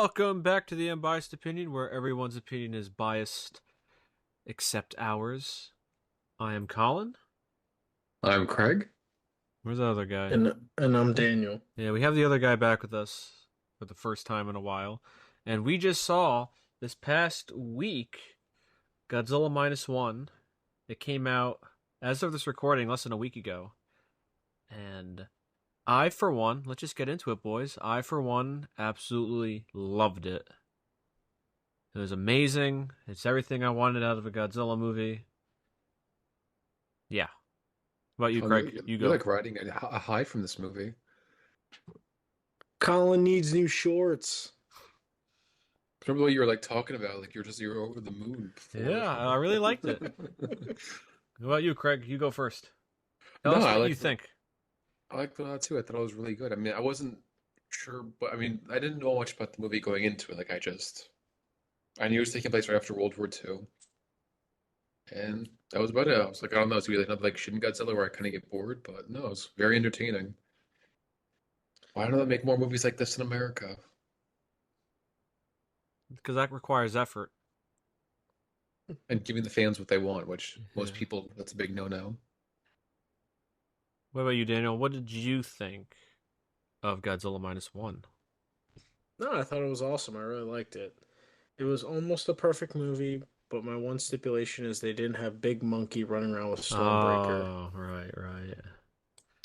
Welcome back to the Unbiased Opinion, where everyone's opinion is biased except ours. I am Colin. I'm Craig. Where's the other guy? And I'm Daniel. Yeah, we have the other guy back with us for the first time in a while. And we just saw this past week Godzilla Minus One. It came out, as of this recording, less than a week ago. And I, for one, let's just get into it, boys. I, for one, absolutely loved it. It was amazing. It's everything I wanted out of a Godzilla movie. Yeah. What about you, Oh, Craig? You you're go. like riding a high from this movie. Colin needs new shorts. Remember what you were like talking about? Like you're over the moon before. Yeah, I really liked it. What about you, Craig? You go first. Tell No, us I what you like think. I liked that too. I thought it was really good. I mean, I wasn't sure, but I mean, I didn't know much about the movie going into it. I knew it was taking place right after World War II, and that was about it. I was like, I don't know, it's gonna be like another like Shin Godzilla where I kind of get bored, but no, it's very entertaining. Why don't they make more movies like this in America? Because that requires effort. And giving the fans what they want, which most Yeah. people, that's a big no-no. What about you, Daniel? What did you think of Godzilla Minus One? No, I thought it was awesome. I really liked it. It was almost a perfect movie, but my one stipulation is they didn't have Big Monkey running around with Stormbreaker. Oh, right.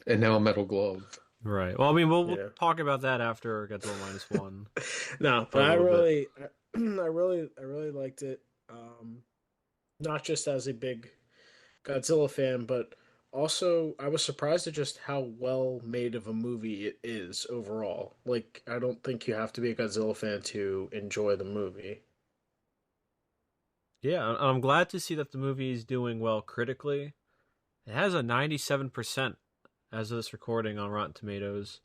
And now a Metal Glove. Right. Well, I mean, we'll Yeah. talk about that after Godzilla Minus One No, for but a little bit. I really liked it. Not just as a big Godzilla fan, but also I was surprised at just how well made of a movie it is overall. Like, I don't think you have to be a Godzilla fan to enjoy the movie. Yeah, I'm glad to see that the movie is doing well critically. It has a 97% as of this recording on Rotten Tomatoes.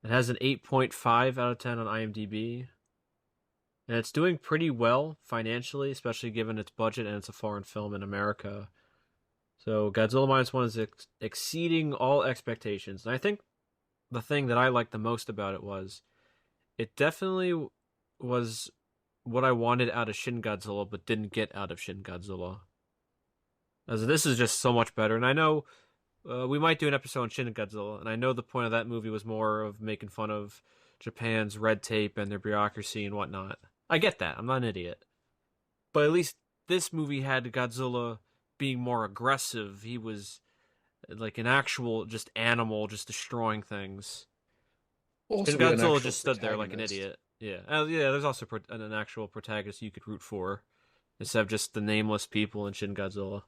It has an 8.5 out of 10 on IMDb. And it's doing pretty well financially, especially given its budget and it's a foreign film in America. So Godzilla Minus One is exceeding all expectations. And I think the thing that I liked the most about it was it definitely was what I wanted out of Shin Godzilla, but didn't get out of Shin Godzilla. As this is just so much better. And I know we might do an episode on Shin Godzilla, and I know the point of that movie was more of making fun of Japan's red tape and their bureaucracy and whatnot. I get that. I'm not an idiot. But at least this movie had Godzilla being more aggressive. He was like an actual just animal, just destroying things. Shin Also, we had an Godzilla actual just stood there like an protagonist. idiot. Yeah, yeah. There's also an actual protagonist you could root for instead of just the nameless people in Shin Godzilla.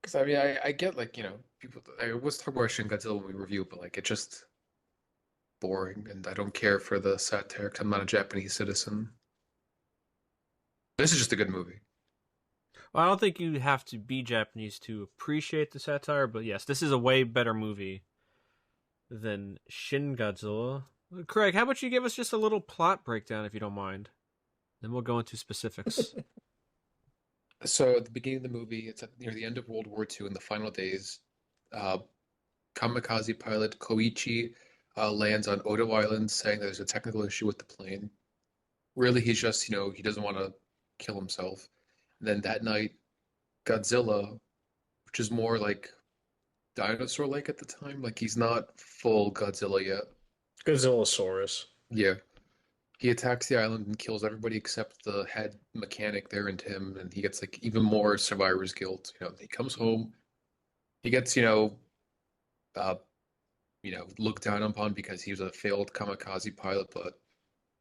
Because I mean, I get like, people. I was talking about Shin Godzilla when we review, but like, it's just boring, and I don't care for the satire 'cause I'm not a Japanese citizen. This is just a good movie. Well, I don't think you have to be Japanese to appreciate the satire, but yes, this is a way better movie than Shin Godzilla. Craig, how about you give us just a little plot breakdown if you don't mind? Then we'll go into specifics. So at the beginning of the movie, it's near the end of World War II in the final days. Uh, Kamikaze pilot Koichi lands on Odo Island, saying that there's a technical issue with the plane. Really, he's just, he doesn't want to kill himself. And then that night, Godzilla, which is more like dinosaur-like at the time, like he's not full Godzilla yet. Godzillasaurus. Yeah. He attacks the island and kills everybody except the head mechanic there and him, and he gets like even more survivor's guilt. He comes home, he gets, uh, looked down upon because he was a failed kamikaze pilot, but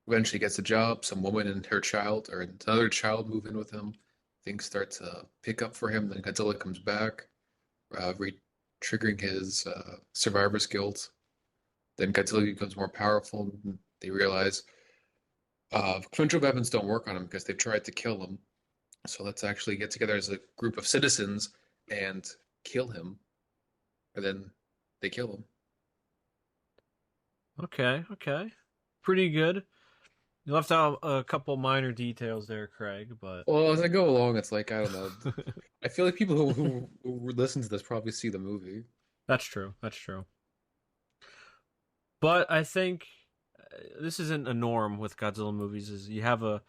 eventually gets a job. Some woman and her child, or another child, move in with him. Things start to pick up for him. Then Godzilla comes back, triggering his survivor's guilt. Then Godzilla becomes more powerful. And they realize conventional weapons don't work on him because they've tried to kill him. So let's actually get together as a group of citizens and kill him. And then they kill him. Okay. Pretty good. You left out a couple minor details there, Craig, but Well, as I go along, it's like, I don't know. I feel like people who listen to this probably see the movie. that's true. That's true. But I think this isn't a norm with Godzilla movies. Is you have a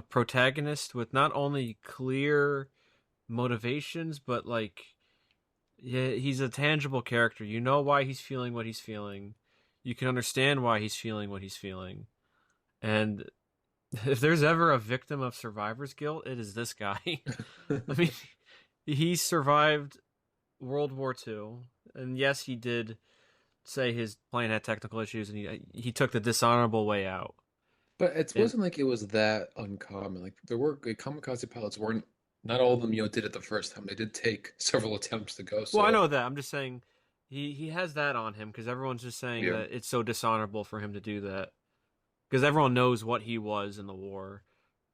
protagonist with not only clear motivations, but like yeah, he's a tangible character. You know why he's feeling what he's feeling. You can understand why he's feeling what he's feeling. And if there's ever a victim of survivor's guilt, it is this guy. I mean, he survived World War II, and yes, he did say his plane had technical issues, and he took the dishonorable way out. But it And wasn't like it was that uncommon. Like there were kamikaze pilots weren't not all of them, did it the first time. They did take several attempts to go. well, I So know that. I'm just saying he has that on him because everyone's just saying yeah, that it's so dishonorable for him to do that because everyone knows what he was in the war,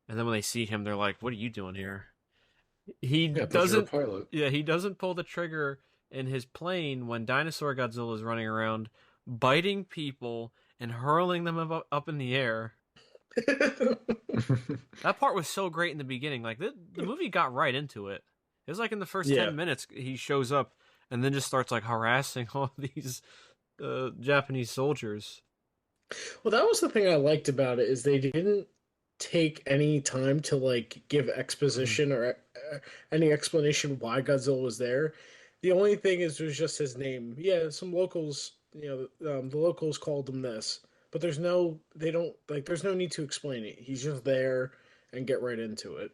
and then when they see him, they're like, "What are you doing here?" He yeah, plus you're a doesn't. pilot. Yeah, he doesn't pull the trigger in his plane when Dinosaur Godzilla is running around, biting people and hurling them up in the air. That part was so great in the beginning. Like the movie got right into it. It was like in the first Yeah. 10 minutes he shows up and then just starts like harassing all these Japanese soldiers. Well, that was the thing I liked about it is they didn't take any time to like give Mhm. exposition or any explanation why Godzilla was there. The only thing is was just his name. Yeah, some locals, the locals called him this, but they don't like. There's no need to explain it. He's just there and get right into it.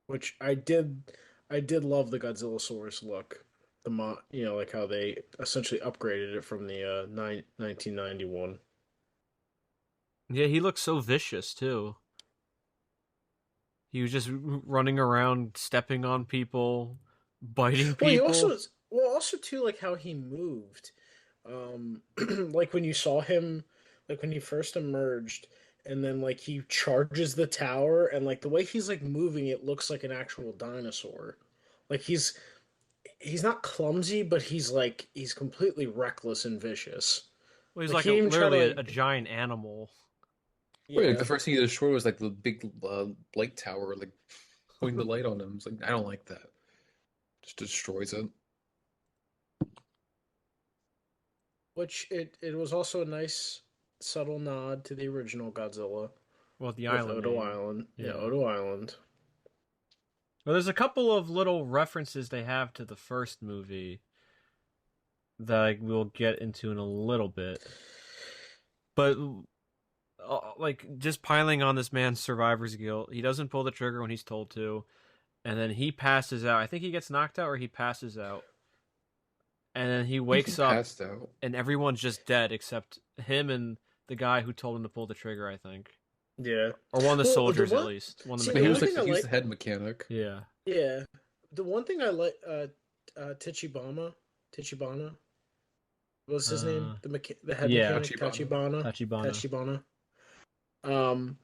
Which I did love the Godzillasaurus look. Like how they essentially upgraded it from the 1991. Yeah, he looked so vicious too. He was just running around, stepping on people, biting Well, people. also too like how he moved. Like when you saw him, like when he first emerged, and then like he charges the tower, and like the way he's like moving, it looks like an actual dinosaur. Like he's not clumsy, but he's completely reckless and vicious. Well, he's Like like he didn't even try to literally a like giant animal. Wait, like the yeah. first thing he destroyed was like the big light tower, like pointing the light on him. It's like I don't like that. Just destroys it. Which it was also a nice subtle nod to the original Godzilla Well, the with island Odo name. Island. Yeah, Yeah. Odo Island. Well, there's a couple of little references they have to the first movie that we'll get into in a little bit. But like just piling on this man's survivor's guilt, he doesn't pull the trigger when he's told to, and then he passes out. I think he gets knocked out or he passes out, and then he I think he wakes up, passed out. and everyone's just dead except him and the guy who told him to pull the trigger. I think, Yeah. or one of the Well, soldiers at least, one of the see But the one mechanics. thing I he was the like, head mechanic. Yeah. yeah, the one thing I like, Tichibana, what's his name? Uh. The head Yeah. mechanic, Tachibana. Tachibana. Tachibana. Um,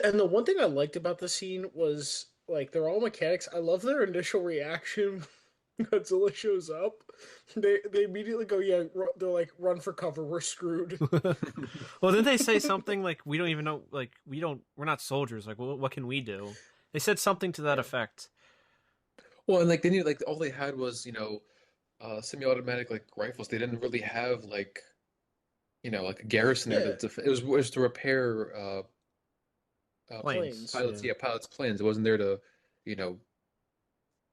and the one thing I liked about the scene was like they're all mechanics. I love their initial reaction. Godzilla shows up. They immediately go, yeah. They're like, run for cover. We're screwed. Well, didn't they say something like we don't even know? Like we're not soldiers. Like what can we do? They said something to that Yeah. effect. Well, and like they knew like all they had was, semi-automatic like rifles. They didn't really have like, like a garrison there Yeah. it was to repair Planes. Planes. pilots, Yeah. yeah, pilots' planes. It wasn't there to, you know,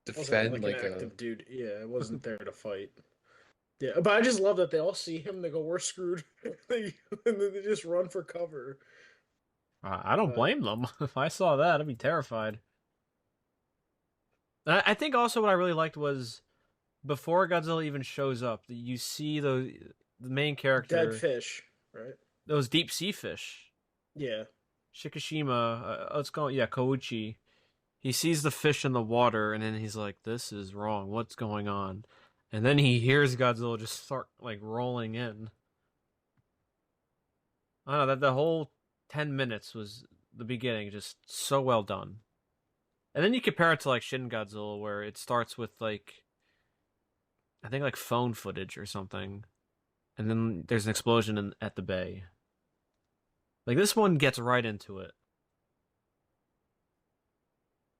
Wasn't defend like an like a active dude. Yeah, it wasn't there to fight. Yeah, but I just love that they all see him. They go, "We're screwed," and then they just run for cover. I don't Uh, blame them. If I saw that, I'd be terrified. I think also what I really liked was before Godzilla even shows up, you see the main Dead character, fish, right? those deep sea fish. Yeah. Shikishima, let's go. Yeah, Kouchi. He sees the fish in the water, and then he's like, "This is wrong. What's going on?" And then he hears Godzilla just start like rolling in. I don't know that the whole 10 minutes was the beginning, just so well done. And then you compare it to like Shin Godzilla, where it starts with like I think like phone footage or something, and then there's an explosion at the bay. Like this one gets right into it.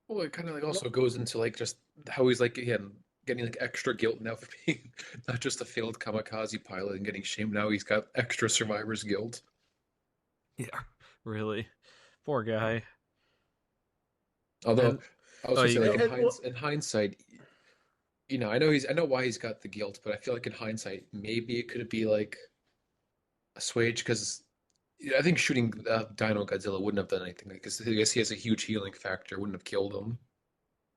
well, it kind of like Well, also goes into like just how he's like again getting like extra guilt now for being not just a failed kamikaze pilot and getting shamed. Now he's got extra survivor's guilt. Yeah, really. Poor guy. Although And I was oh, gonna say, you like go. in hindsight, I know why he's got the guilt, but I feel like in hindsight, maybe it could be like assuaged because I think shooting Dino Godzilla wouldn't have done anything. Because I guess he has a huge healing factor, wouldn't have killed him.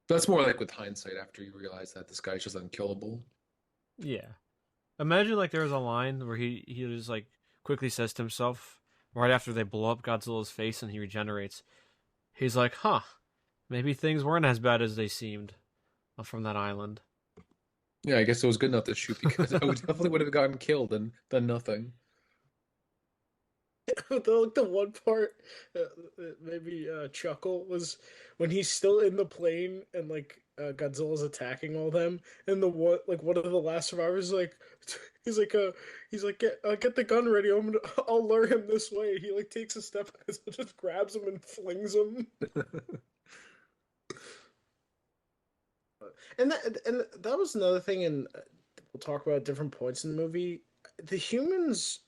That's more like with hindsight after you realize that this guy's just unkillable. Yeah. Imagine like there was a line where he just like quickly says to himself right after they blow up Godzilla's face and he regenerates. He's like, "Huh, maybe things weren't as bad as they seemed from that island." Yeah, I guess it was good enough to shoot because I would definitely would have gotten killed and done nothing. The one part that made me chuckle was when he's still in the plane and like Godzilla's attacking all them, and the one of the last survivors is like he's like get the gun ready. I'll lure him this way. He like takes a step and just grabs him and flings him. And that was another thing, and we'll talk about different points in the movie. The humans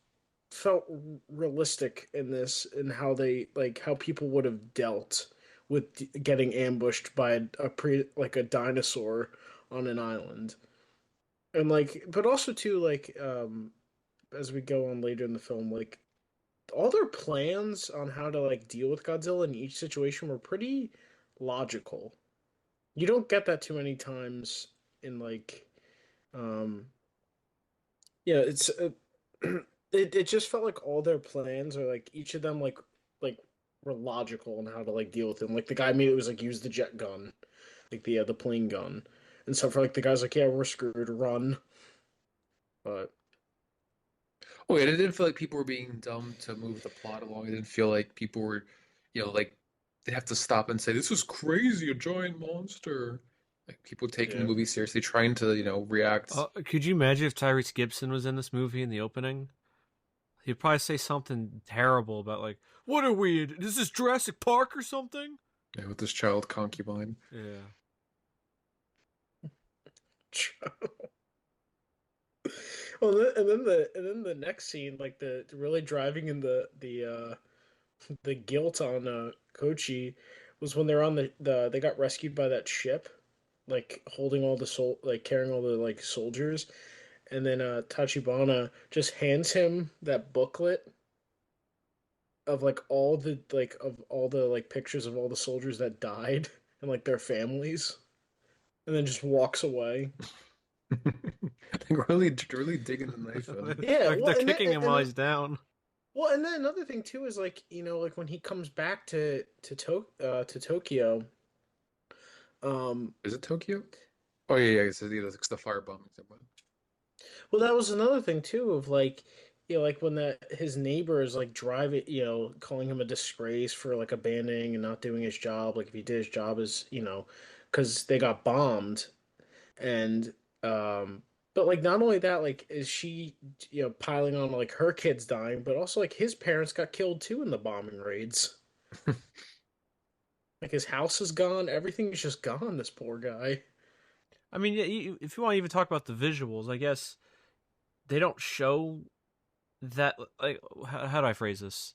felt realistic in this, and how they like how people would have dealt with getting ambushed by a dinosaur on an island, and like, but also too like as we go on later in the film, like all their plans on how to like deal with Godzilla in each situation were pretty logical. You don't get that too many times in like um yeah, it's it just felt like all their plans are like each of them like were logical on how to like deal with him. Like the guy immediately was like use the jet gun, like the plane gun, and so for like the guys like yeah we're screwed, run. But Oh, yeah, it didn't feel like people were being dumb to move the plot along. It didn't feel like people were, like they have to stop and say, "This is crazy, a giant monster." Like people taking the yeah, movie seriously, trying to, react. Could you imagine if Tyrese Gibson was in this movie in the opening? He'd probably say something terrible about like, "What are we? Is this Jurassic Park or something?" With this child concubine. Yeah. and then the next scene, like the really driving in the guilt on Kochi was when they're on they got rescued by that ship, like holding all the like carrying all the like soldiers, and then Tachibana just hands him that booklet of all the like pictures of all the soldiers that died and like their families, and then just walks away. Like really digging the knife in. Yeah, They're well, kicking him while he's down. and then another thing too is like like when he comes back to Tokyo, um, Is it Tokyo? Oh yeah, yeah, it's the firebombing. well, that was another thing too of like, like when his neighbor is like driving, calling him a disgrace for like abandoning and not doing his job. Like if he did his job as, because they got bombed, and but like not only that, like is she, piling on like her kids dying, but also like his parents got killed too in the bombing raids. Like his house is gone, everything is just gone. This poor guy. I mean, if you want to even talk about the visuals, I guess they don't show that. Like, how do I phrase this?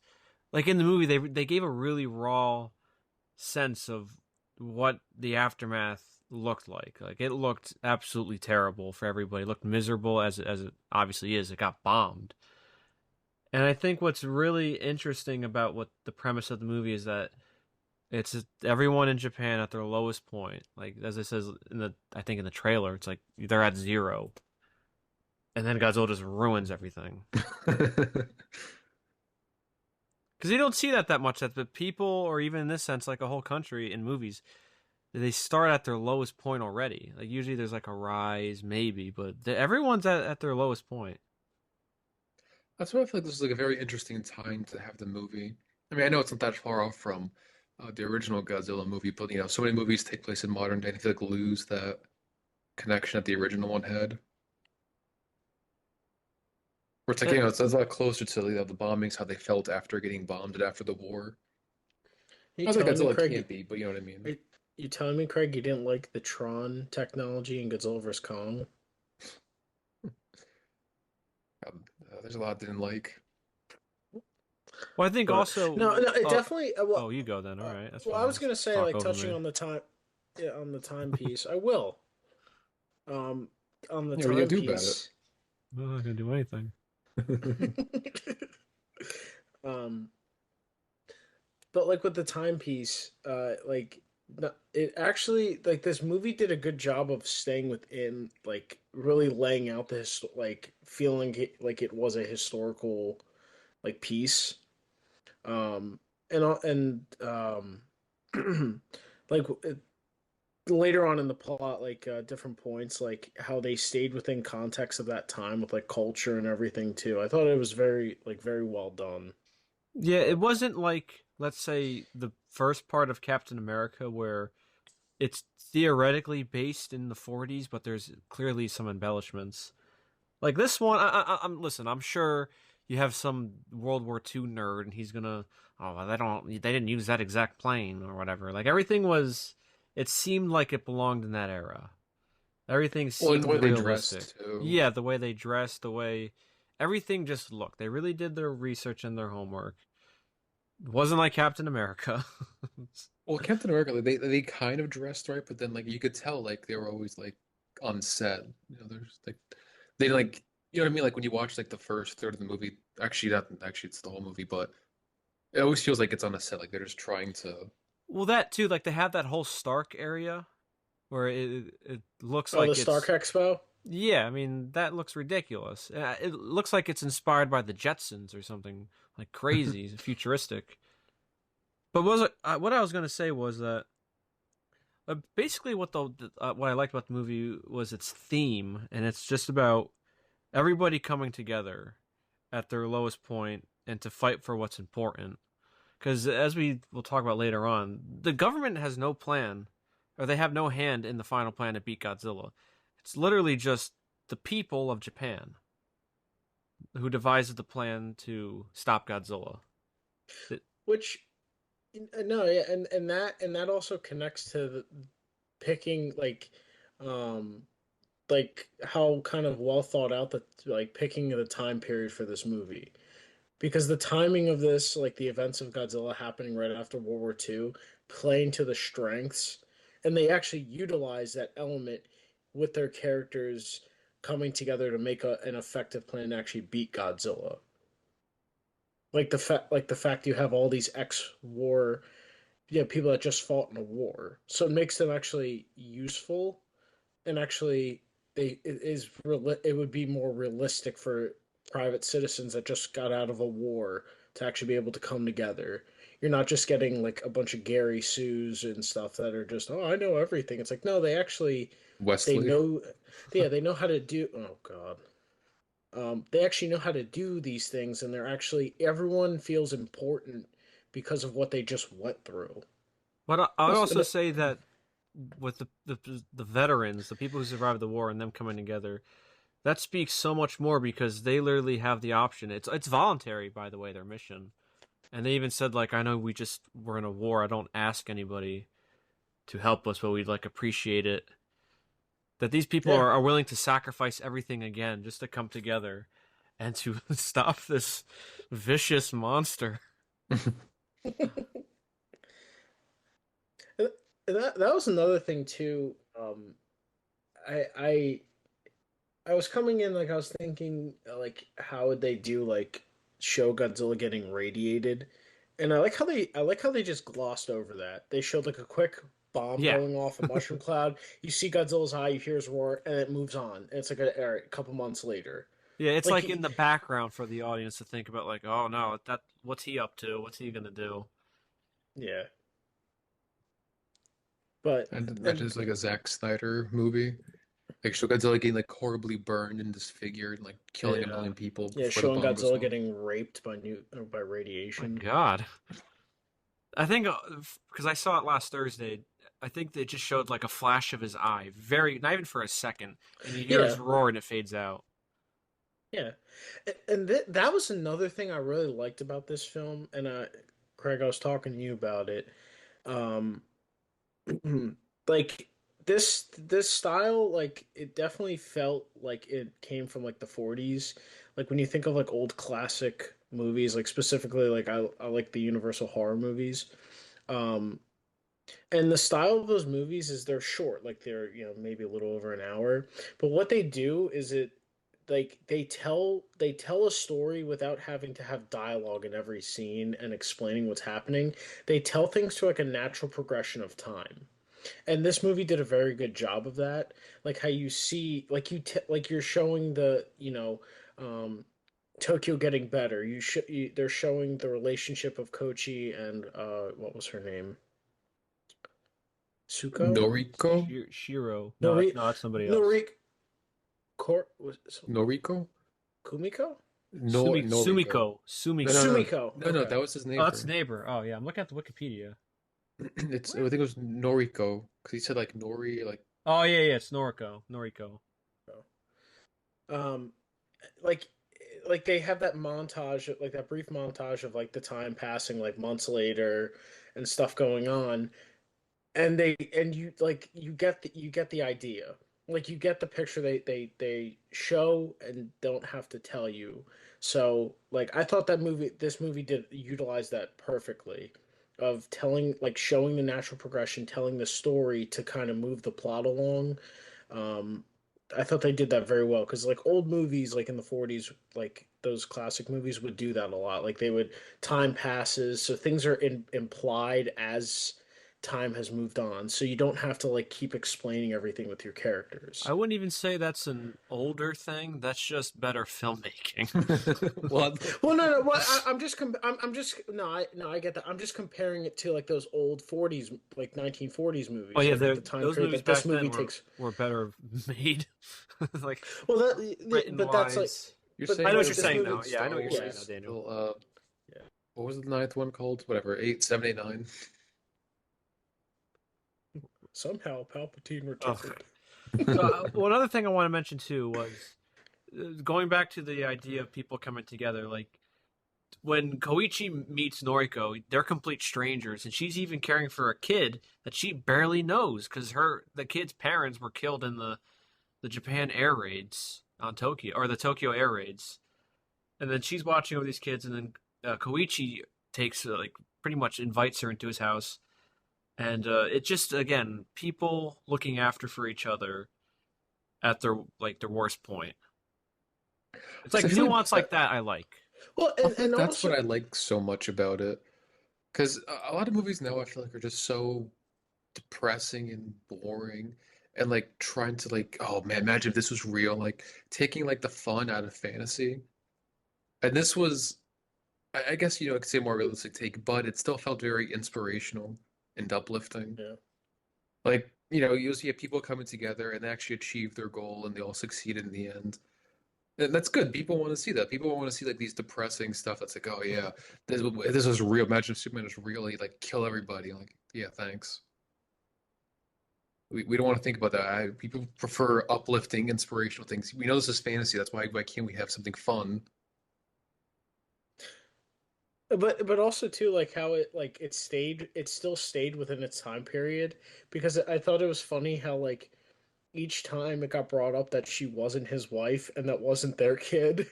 Like in the movie, they gave a really raw sense of what the aftermath looked like. Like it looked absolutely terrible for everybody. It looked miserable as it obviously is. It got bombed. And I think what's really interesting about what the premise of the movie is that it's everyone in Japan at their lowest point. Like as it says I think in the trailer, it's like they're at zero, and then Godzilla just ruins everything. Because you don't see that much. That the people, or even in this sense, like a whole country in movies, they start at their lowest point already. Like usually there's like a rise, maybe, but everyone's at their lowest point. That's why I feel like this is like a very interesting time to have the movie. I mean, I know it's not that far off from the original Godzilla movie, but so many movies take place in modern day, and I feel like lose that connection that the original one had. Where it's like, Eh, it's a lot closer to the bombings, how they felt after getting bombed and after the war. Are you I was like telling me, Godzilla Craig? can't be, but you know what I Are, mean. You telling me, Craig, you didn't like the Tron technology in Godzilla vs. Kong? There's a lot I didn't like. Well, I think But no, also. no, it definitely. Oh, you go then. All right, that's Well, I fine. was gonna Just say, talk like, over touching me. on the time, yeah, on the timepiece. I will. Um, on the Yeah, what are you gonna do about timepiece. I'm not gonna do anything. it? um, but like with the timepiece, like it actually like this movie did a good job of staying within like really laying out this like feeling like it was a historical like piece. Um, and like later on in the plot, like different points, like how they stayed within context of that time with like culture and everything too. I thought it was very well done. Yeah, it But wasn't like, let's say, the first part of Captain America where it's theoretically based in the 40s, but there's clearly some embellishments. Like this one, I'm listen. I'm sure you have some World War II nerd, and he's gonna, oh, well, they didn't use that exact plane or whatever. Like everything was, it seemed like it belonged in that era. Everything Well, and the seemed way they realistic. dressed too. Yeah, the way they dressed, the way everything just looked. They really did their research and their homework. It wasn't like Captain America. Well, Captain America, like, they kind of dressed right, but then like you could tell like they were always like on set. There's like they like you know what I mean. Like when you watch like the first third of the movie, actually not actually it's the whole movie, but it always feels like it's on a set. Like they're just trying to. Well, that too, like they have that whole Stark area where it looks oh, the like Stark it's, Expo. yeah, I mean that looks ridiculous. It looks like it's inspired by the Jetsons or something like crazy, futuristic. But what I was gonna say was that basically what I liked about the movie was its theme, and it's just about everybody coming together at their lowest point and to fight for what's important. Because as we will talk about later on, the government has no plan, or they have no hand in the final plan to beat Godzilla. It's literally just the people of Japan who devised the plan to stop Godzilla. It- Which no, yeah, and that also connects to picking um like how kind of well thought out that like picking the time period for this movie. Because the timing of this, like the events of Godzilla happening right after World War II, playing to the strengths, and they actually utilize that element with their characters coming together to make an effective plan to actually beat Godzilla. Like the fact you have all these ex-war, yeah, people that just fought in a war, so it makes them actually useful and actually it would be more realistic for private citizens that just got out of a war to actually be able to come together. You're not just getting like a bunch of Gary Sues and stuff that are just, oh, I know everything. It's like, no, they Wesley. know, yeah, they know how to do. Oh God, they actually know how to do these things, and they're actually everyone feels important because of what they just went through. But I would Also, also say that with the veterans, the people who survived the war, and them coming together, that speaks so much more because they literally have the option. It's voluntary, by the way, their mission. And they even said like, I know we just were in a war. I don't ask anybody to help us, but we'd like appreciate it. That these people yeah. are willing to sacrifice everything again just to come together and to stop this vicious monster. That was another thing too. I I I was coming in like I was thinking like how would they do like show Godzilla getting radiated, and I like how they just glossed over that. They showed like a quick bomb Yeah, going off a mushroom cloud. You see Godzilla's eye, you hear his roar, and it moves on. And it's like a couple months later. yeah. It's Like like in the background for the audience to think about, like, oh no, that what's he up to? What's he gonna do? yeah, but And that and is like a Zack Snyder movie. Like show Godzilla getting like horribly burned and disfigured and like killing a yeah, million people yeah, before the showing bomb goes Godzilla off. getting raped by My radiation. God. I think because I saw it last Thursday, I think they just showed like a flash of his eye, very not even for a second, and you hear his Yeah, roar and it fades out. yeah, and that was another thing I really liked about this film. And Craig, I was talking to you about it. Um, like this style, like it definitely felt like it came from like the 40s. Like when you think of like old classic movies, like specifically like I like the Universal horror movies. Um and the style of those movies is they're short, like they're, maybe a little over an hour. But what they do is they tell a story without having to have dialogue in every scene and explaining what's happening. They tell things to like a natural progression of time. And this movie did a very good job of that. Like how you see, like you're showing um, Tokyo getting better. They're showing the relationship of Kochi and what was her name? Suko? Noriko? Shiro. No, Nori no, that's somebody else. Nori Cor was Noriko? Kumiko? No, Noriko. Sumiko. No, Sumiko. no, no, Sumiko. no, no. Okay. That was his Oh, that's neighbor. neighbor. Oh yeah, I'm looking at the Wikipedia. I think it was Noriko because he said like Nori, like Oh yeah, yeah, it's Noriko. Noriko. Um, like they have that montage, like that brief montage of like the time passing, like months later, and stuff going on, and you get the idea, like you get the picture they show and don't have to tell you. So like I thought this movie did utilize that perfectly, of telling, like showing the natural progression, telling the story to kind of move the plot along. um I thought they did that very well, because like old movies like in the 40s, like those classic movies would do that a lot. Like they would, time passes, so things are implied as time has moved on, so you don't have to like keep explaining everything with your characters. I wouldn't even say that's an older thing. That's just better filmmaking. well, Well, no, no. Well, I'm just no, I get that. I'm just comparing it to like those old 40s, like 1940s Oh movies, yeah, like the time those period movies that this back movie then takes. were better made, like Well, that, written but that's like, wise. you're but I know saying what like you're this saying movie, now. Yeah, I know Star what you're saying yeah, now, Wars, Daniel. yeah. what was the ninth one called? Whatever, 8, 7, 8, 9. Somehow Palpatine Oh, returned. so one other thing I want to mention too was going back to the idea of people coming together. Like when Koichi meets Noriko, they're complete strangers, and she's even caring for a kid that she barely knows because the kid's parents were killed in the Japan air raids on Tokyo, or the Tokyo air raids. And then she's watching over these kids, and then Koichi takes like pretty much invites her into his house, and it just again people looking after for each other at their worst point. It's like I feel nuance like like that I like. Well, I and feel like and that's also, what I like so much about it. Because a lot of movies now I feel like are just so depressing and boring, and like trying to like, oh man, imagine if this was real, like taking like the fun out of fantasy. And this was, I guess I could say more realistic take, but it still felt very inspirational and uplifting. yeah. Like, you'll see people coming together and they actually achieve their goal and they all succeed in the end. And that's good. People want to see that. People want to see like these depressing stuff that's like, oh yeah, this was real. Imagine if Superman was really like kill everybody. Like, yeah, thanks. We don't want to think about that. People prefer uplifting, inspirational things. We know this is fantasy. That's why can't we have something fun? But also too, like how it still stayed within its time period, because I thought it was funny how like each time it got brought up that she wasn't his wife and that wasn't their kid,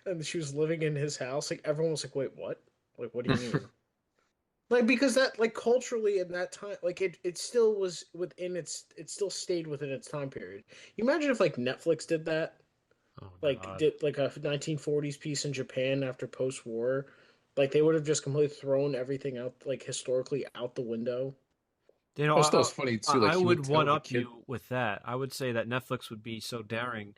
and she was living in his house, like everyone was like, wait, what? Like, what do you mean? Like, because that, like, culturally in that time, like it still was within it still stayed within its time period. You imagine if like Netflix did that, Oh like God. did like a 1940s piece in Japan after post-war, like they would have just completely thrown everything out, like historically, out the window. You know, Also, that was funny too. Like I he would would tell one the up kid. you with that. I would say that Netflix would be so daring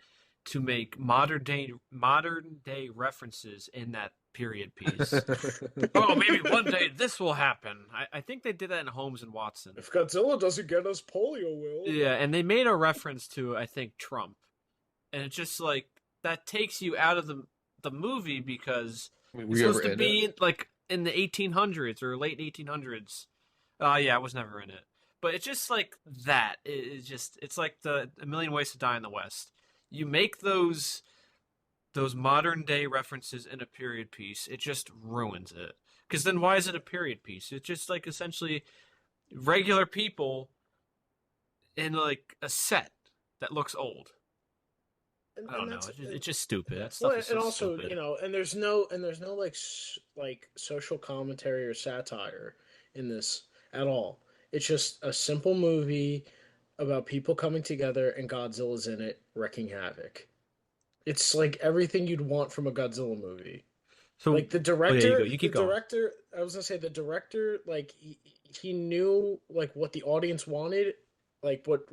to make modern day references in that period piece. Oh, maybe one day this will happen. I think they did that in Holmes and Watson. If Godzilla doesn't get us, polio will. Yeah, and they made a reference to I think Trump, and it's just like that takes you out of the movie because Were it's you ever supposed to in it? be like in the 1800s or late 1800s. Yeah, I was never in it. But it's just like that. It's like the A Million Ways to Die in the West. You make those modern day references in a period piece, it just ruins it. Because then why is it a period piece? It's just like essentially regular people in like a set that looks old. I and don't know. that's It's just stupid. That stuff well, is so and also stupid. and there's no like like social commentary or satire in this at all. It's just a simple movie about people coming together and Godzilla's in it wrecking havoc. It's like everything you'd want from a Godzilla movie. So, Like the oh yeah, you go. director, You the keep going. director, I was gonna say the director, like he knew like what the audience wanted, like what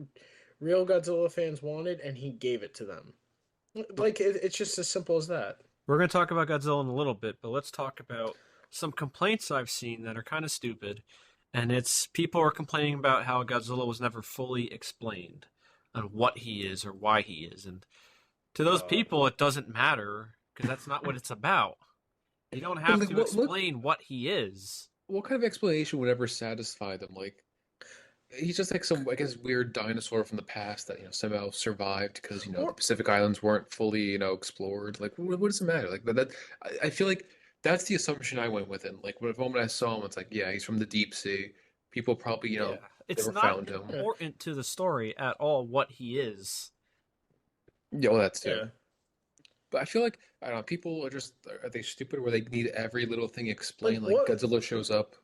real Godzilla fans wanted, and he gave it to them. Like it's just as simple as that. We're going to talk about Godzilla in a little bit, but let's talk about some complaints I've seen that are kind of stupid. And it's people are complaining about how Godzilla was never fully explained on what he is or why he is. And to those Uh, people, it doesn't matter because that's not what it's about. You don't But have like, to explain what he is. what kind of explanation would ever satisfy them? Like, he's just like some, I guess, weird dinosaur from the past that, somehow survived because, the or Pacific Islands weren't fully, explored. Like, what does it matter? Like, I feel like that's the assumption I went with it. Like, when the moment I saw him, it's like, yeah, he's from the deep sea. People probably, Yeah. It's never not found him. yeah, important to the story at all what he is. Yeah, well, that's yeah. too. But I feel like, I don't know, people are they stupid where they need every little thing Like explained? Like, what? Godzilla shows up.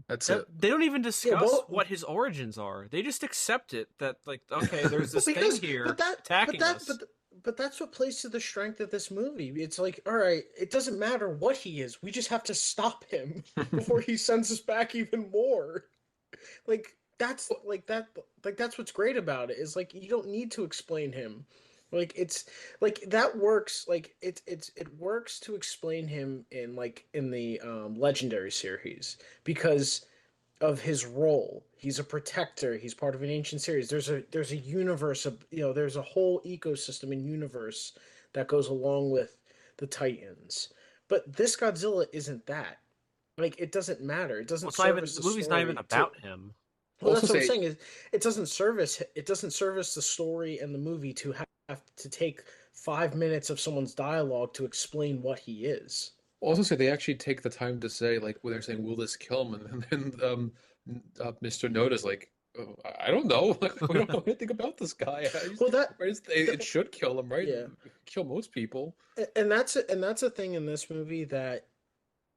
That's it. They don't even Yeah, discuss well, what his origins are. They just accept it that like okay, there's well, this thing because here attacking us. but that's what plays to the strength of this movie. It's like, all right, it doesn't matter what he is. We just have to stop him before he sends us back even more. Like that's like that like that's what's great about it is like you don't need to explain him. Like it's like that works like it works to explain him in the Legendary series because of his role. He's a protector. He's part of an ancient series. There's a universe of there's a whole ecosystem and universe that goes along with the Titans. But this Godzilla isn't that. Like it doesn't matter. It Well, doesn't it's not even service the the movie's not even story to about him. well, Also that's what I'm say saying is it doesn't service the story and the movie to have to take 5 minutes of someone's dialogue to explain what he is. Also, say they actually take the time to say, like, when they're saying, "Will this kill him?" And then Mr. Noda's like, oh, I don't know. Like, we don't know anything about this guy. Well, It should kill him, right? yeah, Kill most people. and that's a thing in this movie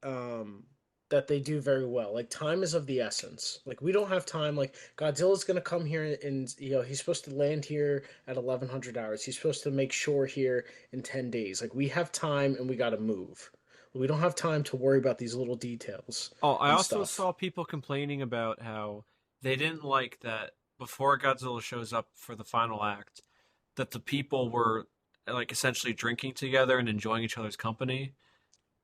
um that they do very well. Like time is of the essence. Like we don't have time. Like Godzilla's gonna come here and he's supposed to land here at 1100 hours. He's supposed to make shore here in 10 days. Like we have time and we gotta move. We don't have time to worry about these little details Oh, I and also stuff. saw people complaining about how they didn't like that before Godzilla shows up for the final act, that the people were like essentially drinking together and enjoying each other's company.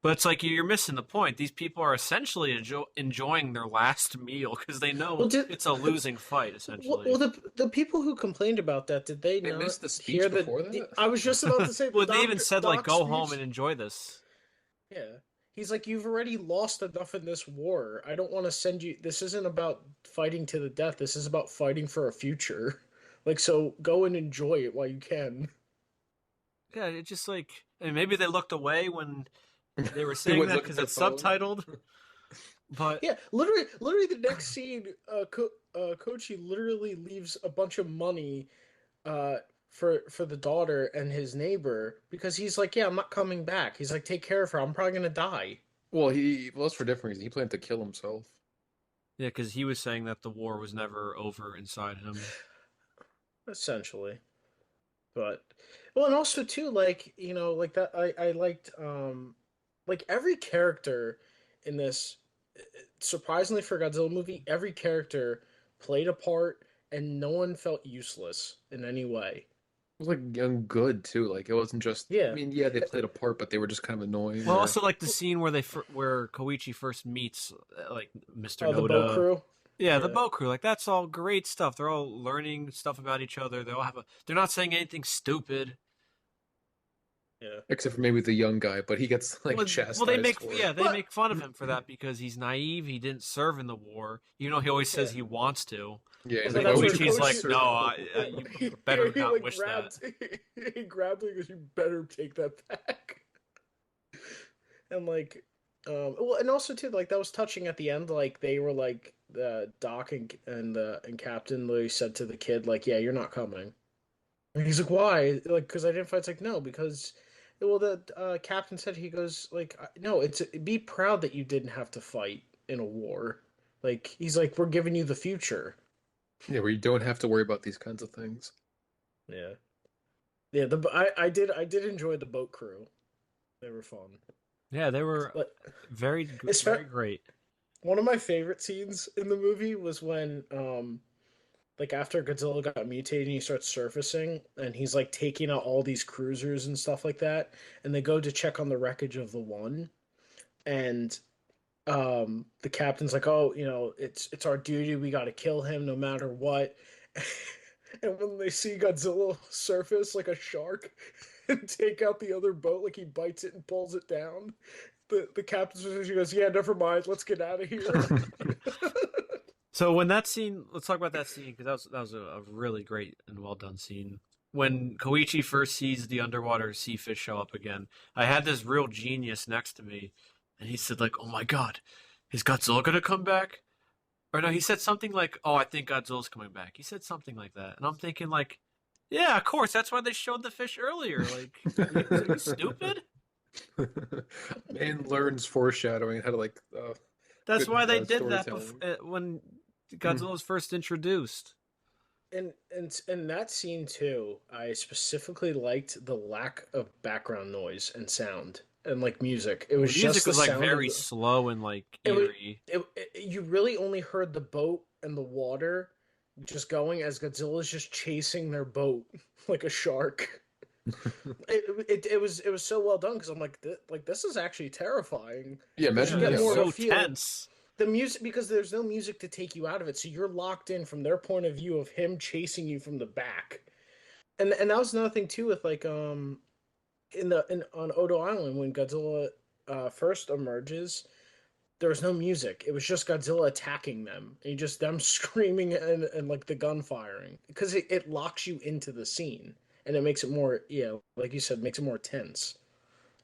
But it's like you're missing the point. These people are essentially enjoying their last meal because they know Well, did it's a losing fight, well essentially. the people who complained about that did they They not missed the hear speech before the that. I was just about to say the Well, they even said like, doc "Go home and speech. enjoy this." Yeah. He's like, you've already lost enough in this war. I don't want to send you. This isn't about fighting to the death. This is about fighting for a future. Like, so go and enjoy it while you can. Yeah, it's just like, and maybe they looked away when they were They saying would that look at because their it's phone. subtitled. But Yeah, literally, the next scene, Kochi literally leaves a bunch of money, uh, for the daughter and his neighbor because he's like, yeah, I'm not coming back. He's like, take care of her. I'm probably gonna die. Well, that's for different reason. He planned to kill himself. yeah, because he was saying that the war was never over inside him. Essentially. But well, and also too, like like that. I liked like every character in this. Surprisingly for a Godzilla movie, every character played a part, and no one felt useless in any way. It was like young good too. Like it wasn't just. I Yeah, mean, yeah, they played a part, but they were just kind of annoying. Well, Or also like the scene where where Koichi first meets like Mr. oh, the boat Noda. crew. Yeah, the Yeah, boat crew. Like that's all great stuff. They're all learning stuff about each other. They all have a. They're not saying anything stupid. yeah. except for maybe the young guy, but he gets like Well, they chastised make for it. they But make fun of him for that because he's naive. He didn't serve in the war. You know, he always says yeah, he wants to, Yeah, he's and and then like, why that's would where you Koichi's want to Kochi like, "No, serve? you he, better he not like wish that." grabbed he grabbed him because you better take that back. And like well and also too like that was touching at the end like they were like Doc and Captain literally said to the kid like, "Yeah, you're not coming." And he's like, "Why?" Like, because I didn't fight. It's like, no, because well, the captain said he goes like, "No, it's be proud that you didn't have to fight in a war." Like he's like, "We're giving you the future." Yeah, where you don't have to worry about these kinds of things. Yeah, yeah. I did enjoy the boat crew. They were fun. Yeah, they were But very great. one of my favorite scenes in the movie was when like after Godzilla got mutated and he starts surfacing and he's like taking out all these cruisers and stuff like that, and they go to check on the wreckage of the one, and the captain's like, "Oh, it's our duty, we got to kill him no matter what." And when they see Godzilla surface like a shark and take out the other boat, like he bites it and pulls it down, the captain she goes, "Yeah, never mind, let's get out of here." So when that scene, let's talk about that scene because that was a really great and well done scene. When Koichi first sees the underwater sea fish show up again, I had this real genius next to me, and he said like, "Oh my God, is Godzilla gonna come back?" Or no, he said something like, "Oh, I think Godzilla's coming back." He said something like that, and I'm thinking like, "Yeah, of course. That's why they showed the fish earlier. Like, are you stupid? Man learns foreshadowing how to like That's good why they did that storytelling. when Godzilla was first introduced." And in that scene too, I specifically liked the lack of background noise and sound and like music. It The was music just the was like sound of very slow and like it was eerie. you really only heard the boat and the water just going as Godzilla's just chasing their boat like a shark. It was so well done because I'm like this is actually terrifying Yeah, because you Yeah, imagine get it's yeah, more of like a so feel tense. the music because there's no music to take you out of it, so you're locked in from their point of view of him chasing you from the back. And that was another thing too with like in on Odo Island when Godzilla first emerges, there was no music. It was just Godzilla attacking them. And just them screaming and like the gun firing. Because it locks you into the scene. And it makes it more, yeah, like you said, makes it more tense.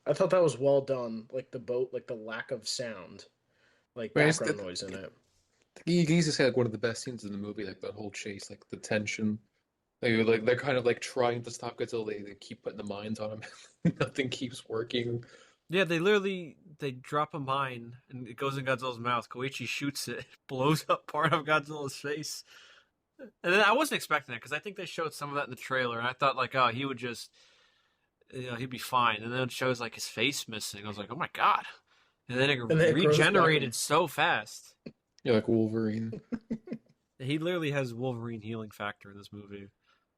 I thought that was well done. Like the boat, like the lack of sound, like man, background noise in it. you can easily say like one of the best scenes in the movie, like that whole chase, like the tension. Like they're kind of like trying to stop Godzilla. They keep putting the mines on him. Nothing keeps working. Yeah, they drop a mine and it goes in Godzilla's mouth. Koichi shoots it, blows up part of Godzilla's face. And then I wasn't expecting it because I think they showed some of that in the trailer, and I thought like, oh, he would just, he'd be fine. And then it shows like his face missing. I was like, oh my God. And then it And then it grows back. regenerated so fast. Yeah, like Wolverine. He literally has Wolverine healing factor in this movie,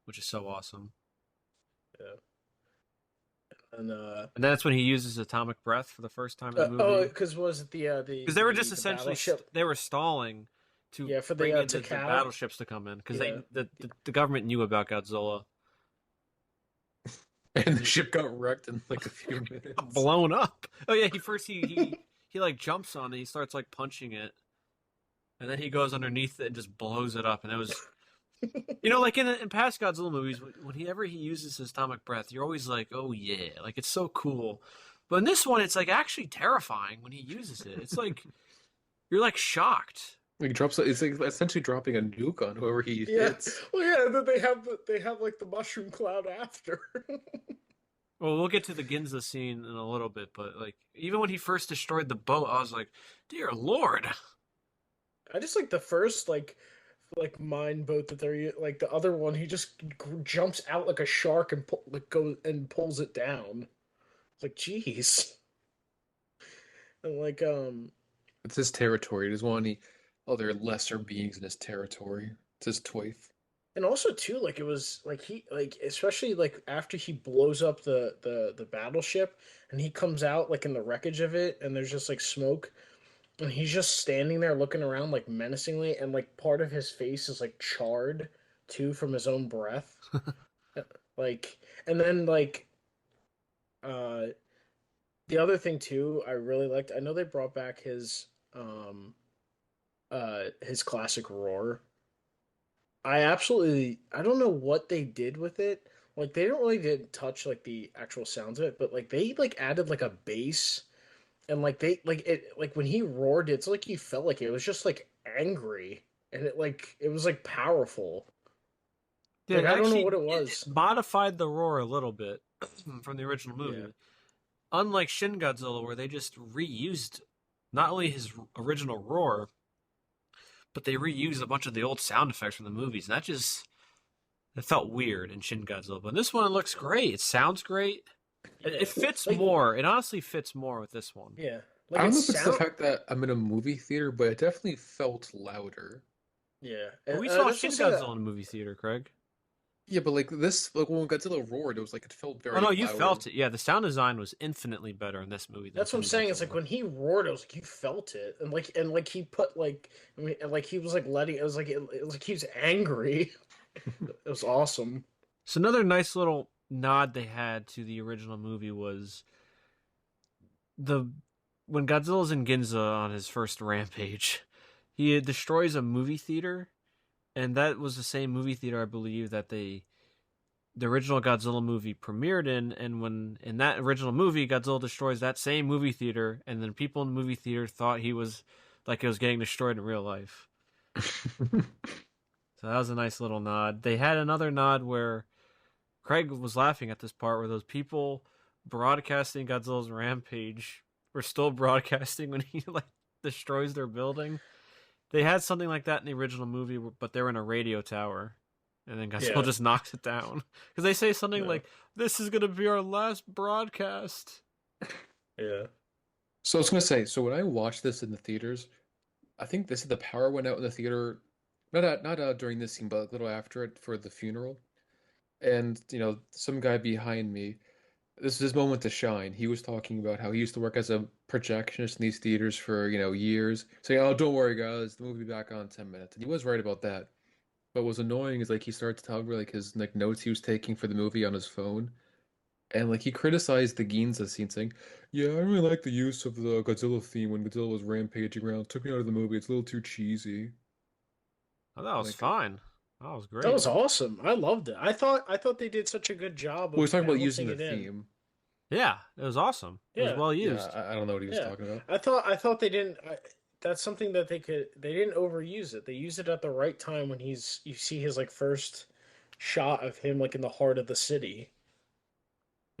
which is so awesome. Yeah. And And that's when he uses atomic breath for the first time in the oh, movie. because was it Because they were just the essentially battleship? they were stalling to Yeah, for bring the in the Takao. battleships to come in because Yeah. the government knew about Godzilla. And the ship got wrecked in like a few minutes. Blown up. Oh yeah, he like jumps on it. He starts like punching it, and then he goes underneath it and just blows it up. And it was, like in past Godzilla movies, whenever he uses his atomic breath, you're always like, oh yeah, like it's so cool. But in this one, it's like actually terrifying when he uses it. It's like you're like shocked. Like drops, it's like essentially dropping a nuke on whoever he Yeah. hits. Well, yeah. And then they have like the mushroom cloud after. Well, we'll get to the Ginza scene in a little bit, but like even when he first destroyed the boat, I was like, "Dear Lord!" I just like the first like mine boat that they're like the other one. He just jumps out like a shark and goes and pulls it down. It's like, jeez. And like It's his territory. He doesn't want any other lesser beings in his territory. It's his toif. and also too like it was like he like especially like after he blows up the battleship and he comes out like in the wreckage of it and there's just like smoke and he's just standing there looking around like menacingly and like part of his face is like charred too from his own breath. Like and then like uh the other thing too I really liked, I know they brought back his classic roar. I don't know what they did with it. Like they don't really did touch like the actual sounds of it, but like they like added like a bass and like they like it like when he roared it's like you felt like it was just like angry, and it was like powerful. Yeah, Like it I don't know actually what it it was. modified the roar a little bit from the original Yeah. movie. Unlike Shin Godzilla, where they just reused not only his original roar, but they reused a bunch of the old sound effects from the movies, and that just it felt weird in Shin Godzilla. But in this one, it looks great. It sounds great. It Yeah. fits Like more. It honestly fits more with this one. yeah. I Like don't it know if it's the sound fact that I'm in a movie theater, but it definitely felt louder. yeah. But we saw That's Shin something that Godzilla in a movie theater, Craig. Yeah, but like this, like when Godzilla roared, it was like it felt Oh very no, you loud. felt it. Yeah, the sound design was infinitely better in this movie than that's what I'm Shin saying. It's like Godzilla. when he roared, it was like you felt it, and like he put like I mean, and, like he was like letting it was like he was angry. It was awesome. So another nice little nod they had to the original movie was the when Godzilla's in Ginza on his first rampage, he destroys a movie theater, and that was the same movie theater I believe that the original Godzilla movie premiered in, and when in that original movie Godzilla destroys that same movie theater, and then people in the movie theater thought he was like it was getting destroyed in real life. So that was a nice little nod. They had another nod where Craig was laughing at this part where those people broadcasting Godzilla's rampage were still broadcasting when he like destroys their building. They had something like that in the original movie, but they're in a radio tower, and then Godzilla Yeah. just knocks it down because they say something Yeah. like, "This is gonna be our last broadcast." Yeah. So I was gonna say, so when I watched this in the theaters, I think this the power went out in the theater, not during this scene, but a little after it for the funeral. And some guy behind me, this is his moment to shine. He was talking about how he used to work as a projectionist in these theaters for years, saying, "Oh, don't worry, guys, the movie will be back on in 10 minutes." And he was right about that. But what's annoying is like he started to tell me like his like notes he was taking for the movie on his phone. And like he criticized the Ginza scene, saying, "Yeah, I don't really like the use of the Godzilla theme when Godzilla was rampaging around. It took me out of the movie. It's a little too cheesy." Oh, that was Like, fine. That was That great. was awesome. I loved it. I thought they did such a good job well, he's of talking about using balancing the it in. theme. Yeah, it was awesome. It was Yeah. well Yeah, used. I don't know what he was Yeah. talking about. I thought they didn't that's something that they didn't overuse it. They used it at the right time when you see his like first shot of him like in the heart of the city,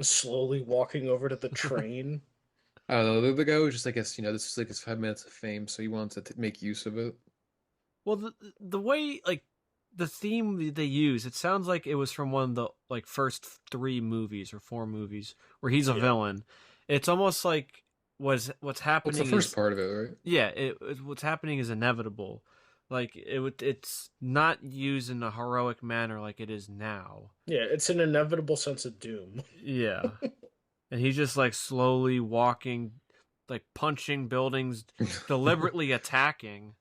slowly walking over to the train. I don't know. The guy was just, I guess, this is like his 5 minutes of fame, so he wants to make use of it. Well, the way like the theme they use, it sounds like it was from one of the like first three movies or four movies where he's a Yeah. villain. It's almost like what's Well, it's the happening first is part of it, right? yeah, what's happening is inevitable. Like it's not used in a heroic manner like it is now. Yeah, it's an inevitable sense of doom. Yeah, and he's just like slowly walking, like punching buildings, deliberately attacking.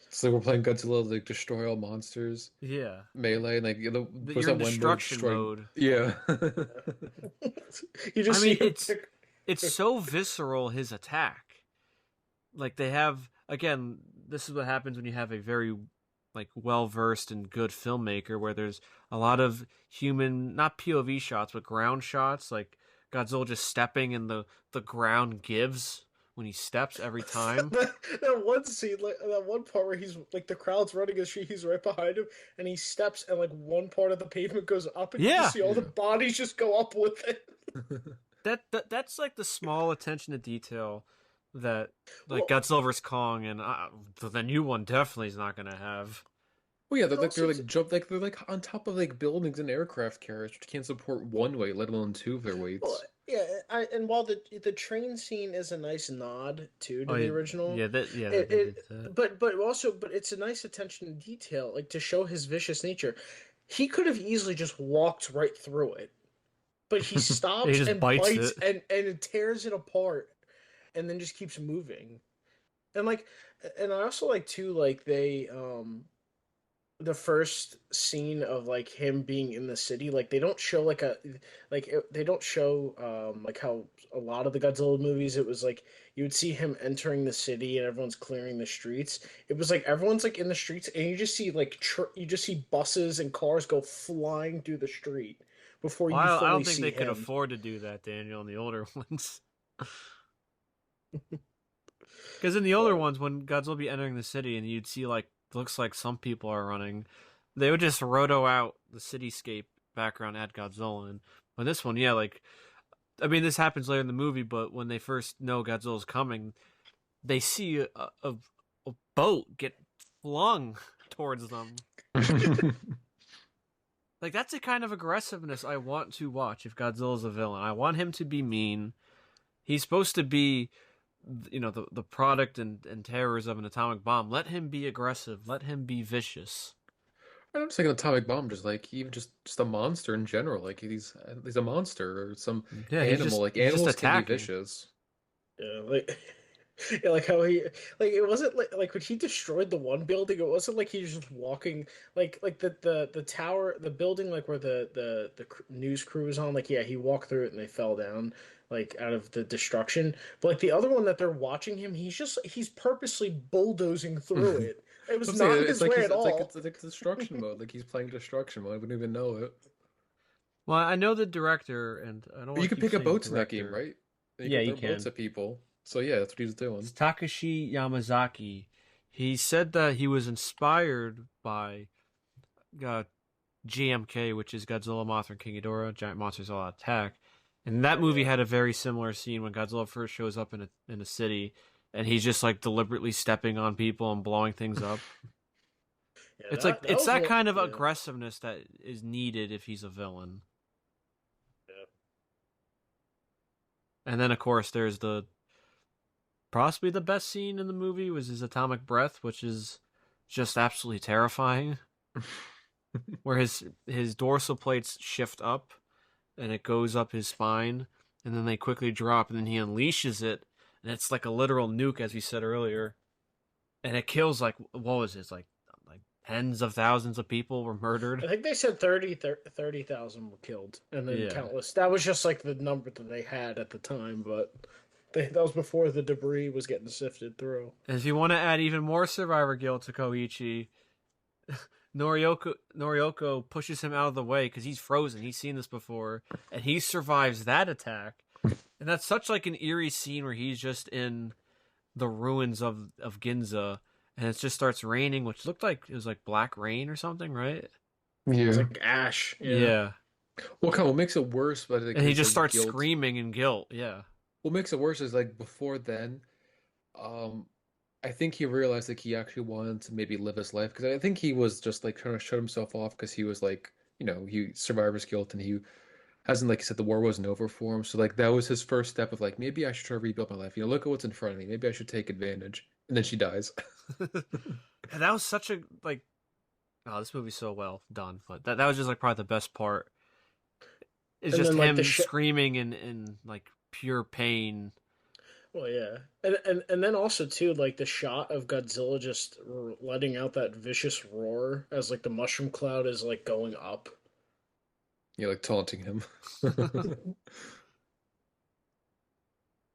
It's like we're playing Godzilla, like destroy all monsters, Yeah, melee, and like what's you're in that one mode? destruction Destroy. mode. Yeah. You I just see mean, him pick. it's so visceral his attack. Like they have again, this is what happens when you have a very like well versed and good filmmaker where there's a lot of human not POV shots but ground shots like Godzilla just stepping and the ground gives when he steps every time. That one scene, like that one part where he's like the crowd's running a street, he's right behind him, and he steps, and like one part of the pavement goes up, and you Yeah. just see all the Yeah. bodies just go up with it. That's like the small attention to detail that like Well, Godzilla vs Kong and the new one definitely is not gonna have. Well, yeah, they're it like also they're like on top of like buildings and aircraft carriers which can't support one weight, let alone two of their well, weights. yeah, and while the train scene is a nice nod too to Oh the original, yeah it, they did that. but it's a nice attention to detail, like to show his vicious nature. He could have easily just walked right through it, but he He stops just and bites bites it. and it tears it apart, and then just keeps moving. And like, and I also like too, like they the first scene of like him being in the city, like they don't show like they don't show like how a lot of the Godzilla movies it was like you would see him entering the city and everyone's clearing the streets. It was like everyone's like in the streets and you just see like you just see buses and cars go flying through the street before Well, you I fully don't think see they could him. afford to do that, Daniel, in the older ones. Because in the older But ones, when Godzilla would be entering the city and you'd see, like, looks like some people are running, they would just roto out the cityscape background at Godzilla. And on this one, yeah, like, I mean, this happens later in the movie, but when they first know Godzilla's coming, they see a boat get flung towards them. Like, that's the kind of aggressiveness I want to watch if Godzilla's a villain. I want him to be mean. He's supposed to be, the product and terrors of an atomic bomb. Let him be aggressive. Let him be vicious. I'm just thinking atomic bomb, just like even just a monster in general. Like he's a monster or some Yeah, animal. Like he's just animals can be attacking. vicious. yeah, like yeah, like how he like it wasn't like when he destroyed the one building, it wasn't like he was just walking like the tower, the building like where the news crew was on. Like yeah, he walked through it and they fell down like out of the destruction. But like the other one that they're watching him, he's purposely bulldozing through it. It was I'm saying not in his way at all. it's like destruction mode. Like he's playing destruction mode. I wouldn't even know it. Well, I know the director, and I don't But you want to can keep pick up saying boats in that game, director. right? And you Yeah, can you throw boats can. at people. So yeah, that's what he's It's doing. Takashi Yamazaki. He said that he was inspired by uh, GMK, which is Godzilla, Mothra, and King Ghidorah, Giant Monsters All Out Attack. And that movie Yeah, had a very similar scene when Godzilla first shows up in a city, and he's just like deliberately stepping on people and blowing things up. yeah, It's like that it's was that one. kind of Yeah, aggressiveness that is needed if he's a villain. yeah. And then of course there's the possibly the best scene in the movie was his atomic breath, which is just absolutely terrifying. Where his dorsal plates shift up and it goes up his spine, and then they quickly drop, and then he unleashes it, and it's like a literal nuke, as we said earlier, and it kills like what was it, like tens of thousands of people were murdered. I think they said 30,000 were killed, and then Yeah, countless. That was just like the number that they had at the time, but that was before the debris was getting sifted through. and if you want to add even more survivor guilt to Koichi, Noriyoko pushes him out of the way because he's frozen. He's seen this before, and he survives that attack. And that's such like an eerie scene where he's just in the ruins of Ginza, and it just starts raining, which looked like it was like black rain or something, right? It was Yeah. like ash. Yeah, Yeah, Well, come on, what makes it worse? But like and he his just like starts guilt. screaming in guilt. Yeah, What makes it worse is like before then, um, I think he realized like he actually wanted to maybe live his life because I think he was just like trying to shut himself off because he was like he survivor's guilt and he hasn't like he said the war wasn't over for him. So like that was his first step of like maybe I should try to rebuild my life. Look at what's in front of me. Maybe I should take advantage. And then she dies. and that was such a like. Oh, this movie's so well done, but that was just like probably the best part. Is and just then like him screaming in like pure pain. well, yeah, and then also too like the shot of Godzilla just letting out that vicious roar as like the mushroom cloud is like going up. Like taunting him.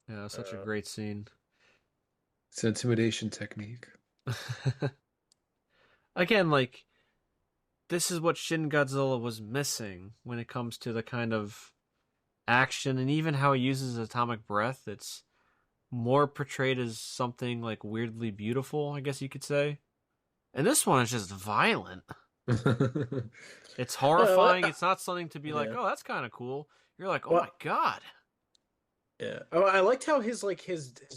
Yeah, such a Uh, great scene. It's an intimidation technique. Again, like this is what Shin Godzilla was missing when it comes to the kind of action and even how he uses atomic breath. It's more portrayed as something like weirdly beautiful, I guess you could say. And this one is just violent. It's well, horrifying. It's not something to be like, yeah. oh, that's kind of cool. You're like, oh my Well, god. yeah. Oh, I liked how his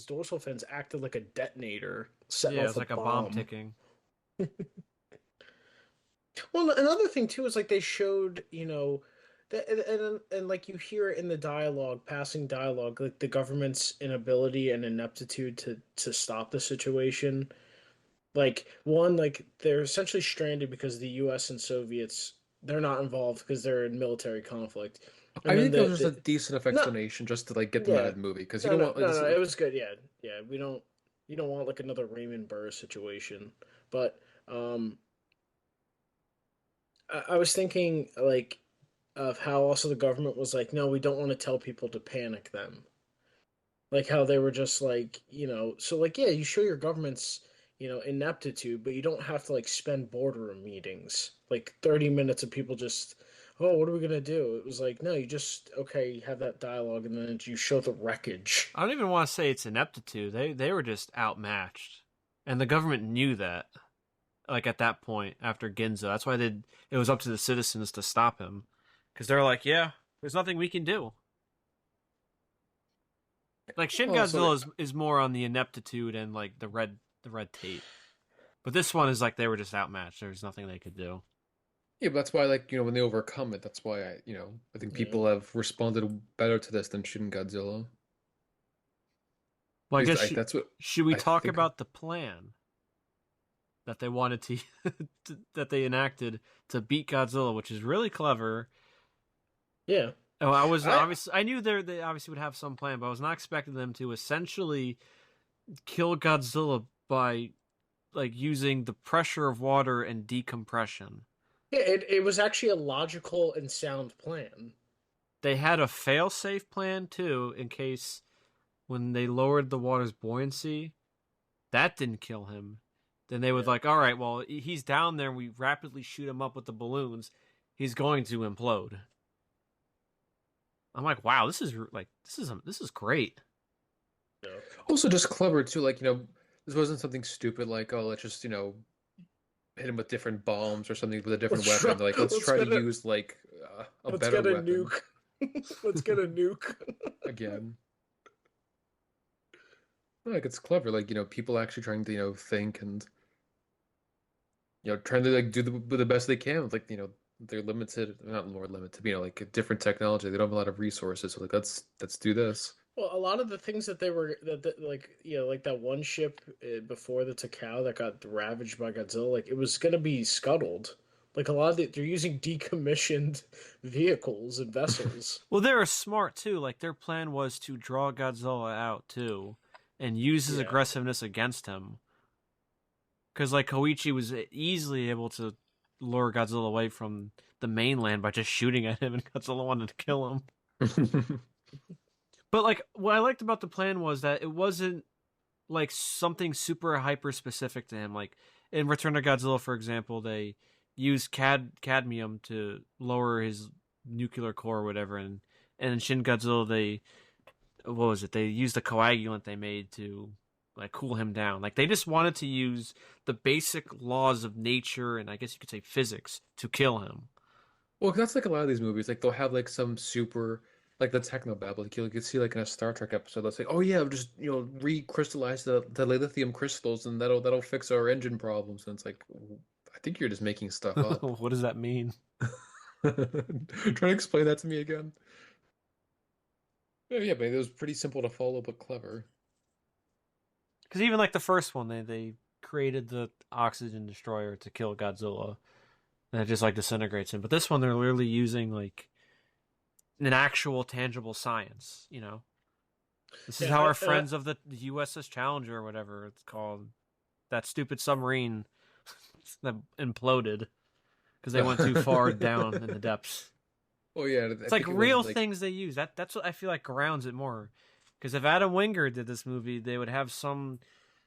dorsal fins acted like a detonator setting Yeah, off it's a like a bomb bomb. ticking. Well, another thing too is like they showed, that and like you hear it in the dialogue, passing dialogue, like the government's inability and ineptitude to stop the situation. Like one, like they're essentially stranded because the U.S. and Soviets they're not involved because they're in military conflict, I and then think that was just a the decent enough no, explanation just to like get them out yeah, of the movie because you no, don't no, want like no, this no, it was good, yeah, yeah. You don't want like another Raymond Burr situation, but I was thinking like of how also the government was like, no, we don't want to tell people to panic them. Like how they were just like, so like yeah, you show your government's, ineptitude, but you don't have to like spend boardroom meetings, like 30 minutes of people just, oh, what are we gonna do? It was like, no, you just okay, you have that dialogue, and then you show the wreckage. I don't even want to say it's ineptitude. They were just outmatched, and the government knew that. Like at that point, after Ginza, that's why it was up to the citizens to stop him, because they're like, yeah, there's nothing we can do. Like Shin Well, so Godzilla is more on the ineptitude and like the red tape, but this one is like they were just outmatched. There's nothing they could do. yeah, but that's why like when they overcome it, that's why I think Yeah. people have responded better to this than Shin Godzilla. Well, I At least guess that's what should we I talk think. about the plan that they wanted that they enacted to beat Godzilla, which is really clever. Yeah. Oh, I was I obviously I knew they obviously would have some plan, but I was not expecting them to essentially kill Godzilla by like using the pressure of water and decompression. Yeah, it was actually a logical and sound plan. They had a fail-safe plan too in case when they lowered the water's buoyancy, that didn't kill him. Then they would Yeah. like, all right, well, he's down there and we rapidly shoot him up with the balloons. He's going to implode. I'm like, wow, this is great. No. Also, just clever too. Like this wasn't something stupid like oh let's just hit him with different bombs or something with a different Let's try, weapon. Like let's let's try to get a use like a let's better get a weapon nuke. Let's get a nuke. again. Like it's clever. Like people actually trying to think and trying to like do the best they can with like they're limited, not more limited, but, like a different technology. They don't have a lot of resources. So like let's do this. Well, a lot of the things that they were that like like that one ship before the Takao that got ravaged by Godzilla, like it was gonna be scuttled. Like a lot of they're using decommissioned vehicles and vessels. Well, they were smart too. Like their plan was to draw Godzilla out too, and use his Yeah. aggressiveness against him. Because like Koichi was easily able to lure Godzilla away from the mainland by just shooting at him, and Godzilla wanted to kill him. But like what I liked about the plan was that it wasn't like something super hyper specific to him. Like in Return to Godzilla, for example, they used cadmium to lower his nuclear core or whatever, and in Shin Godzilla they what was it? They used a coagulant they made to like cool him down. Like they just wanted to use the basic laws of nature and I guess you could say physics to kill him. Well, that's like a lot of these movies. Like they'll have like some super like the technobabble. Like you could see like in a Star Trek episode, they'll say, "Oh yeah, just recrystallize the lithium crystals, and that'll fix our engine problems." And it's like, I think you're just making stuff up. What does that mean? Try to explain that to me again. Yeah, but it was pretty simple to follow, but clever. Because even like the first one, they created the oxygen destroyer to kill Godzilla, and it just like disintegrates him. But this one, they're literally using like an actual tangible science. You know, this is Yeah, how our friends of the USS Challenger or whatever it's called, that stupid submarine that imploded because they went too far down in the depths. Oh yeah, I It's like think it was real like things they use. That's what I feel like grounds it more. Because if Adam Wingard did this movie, they would have some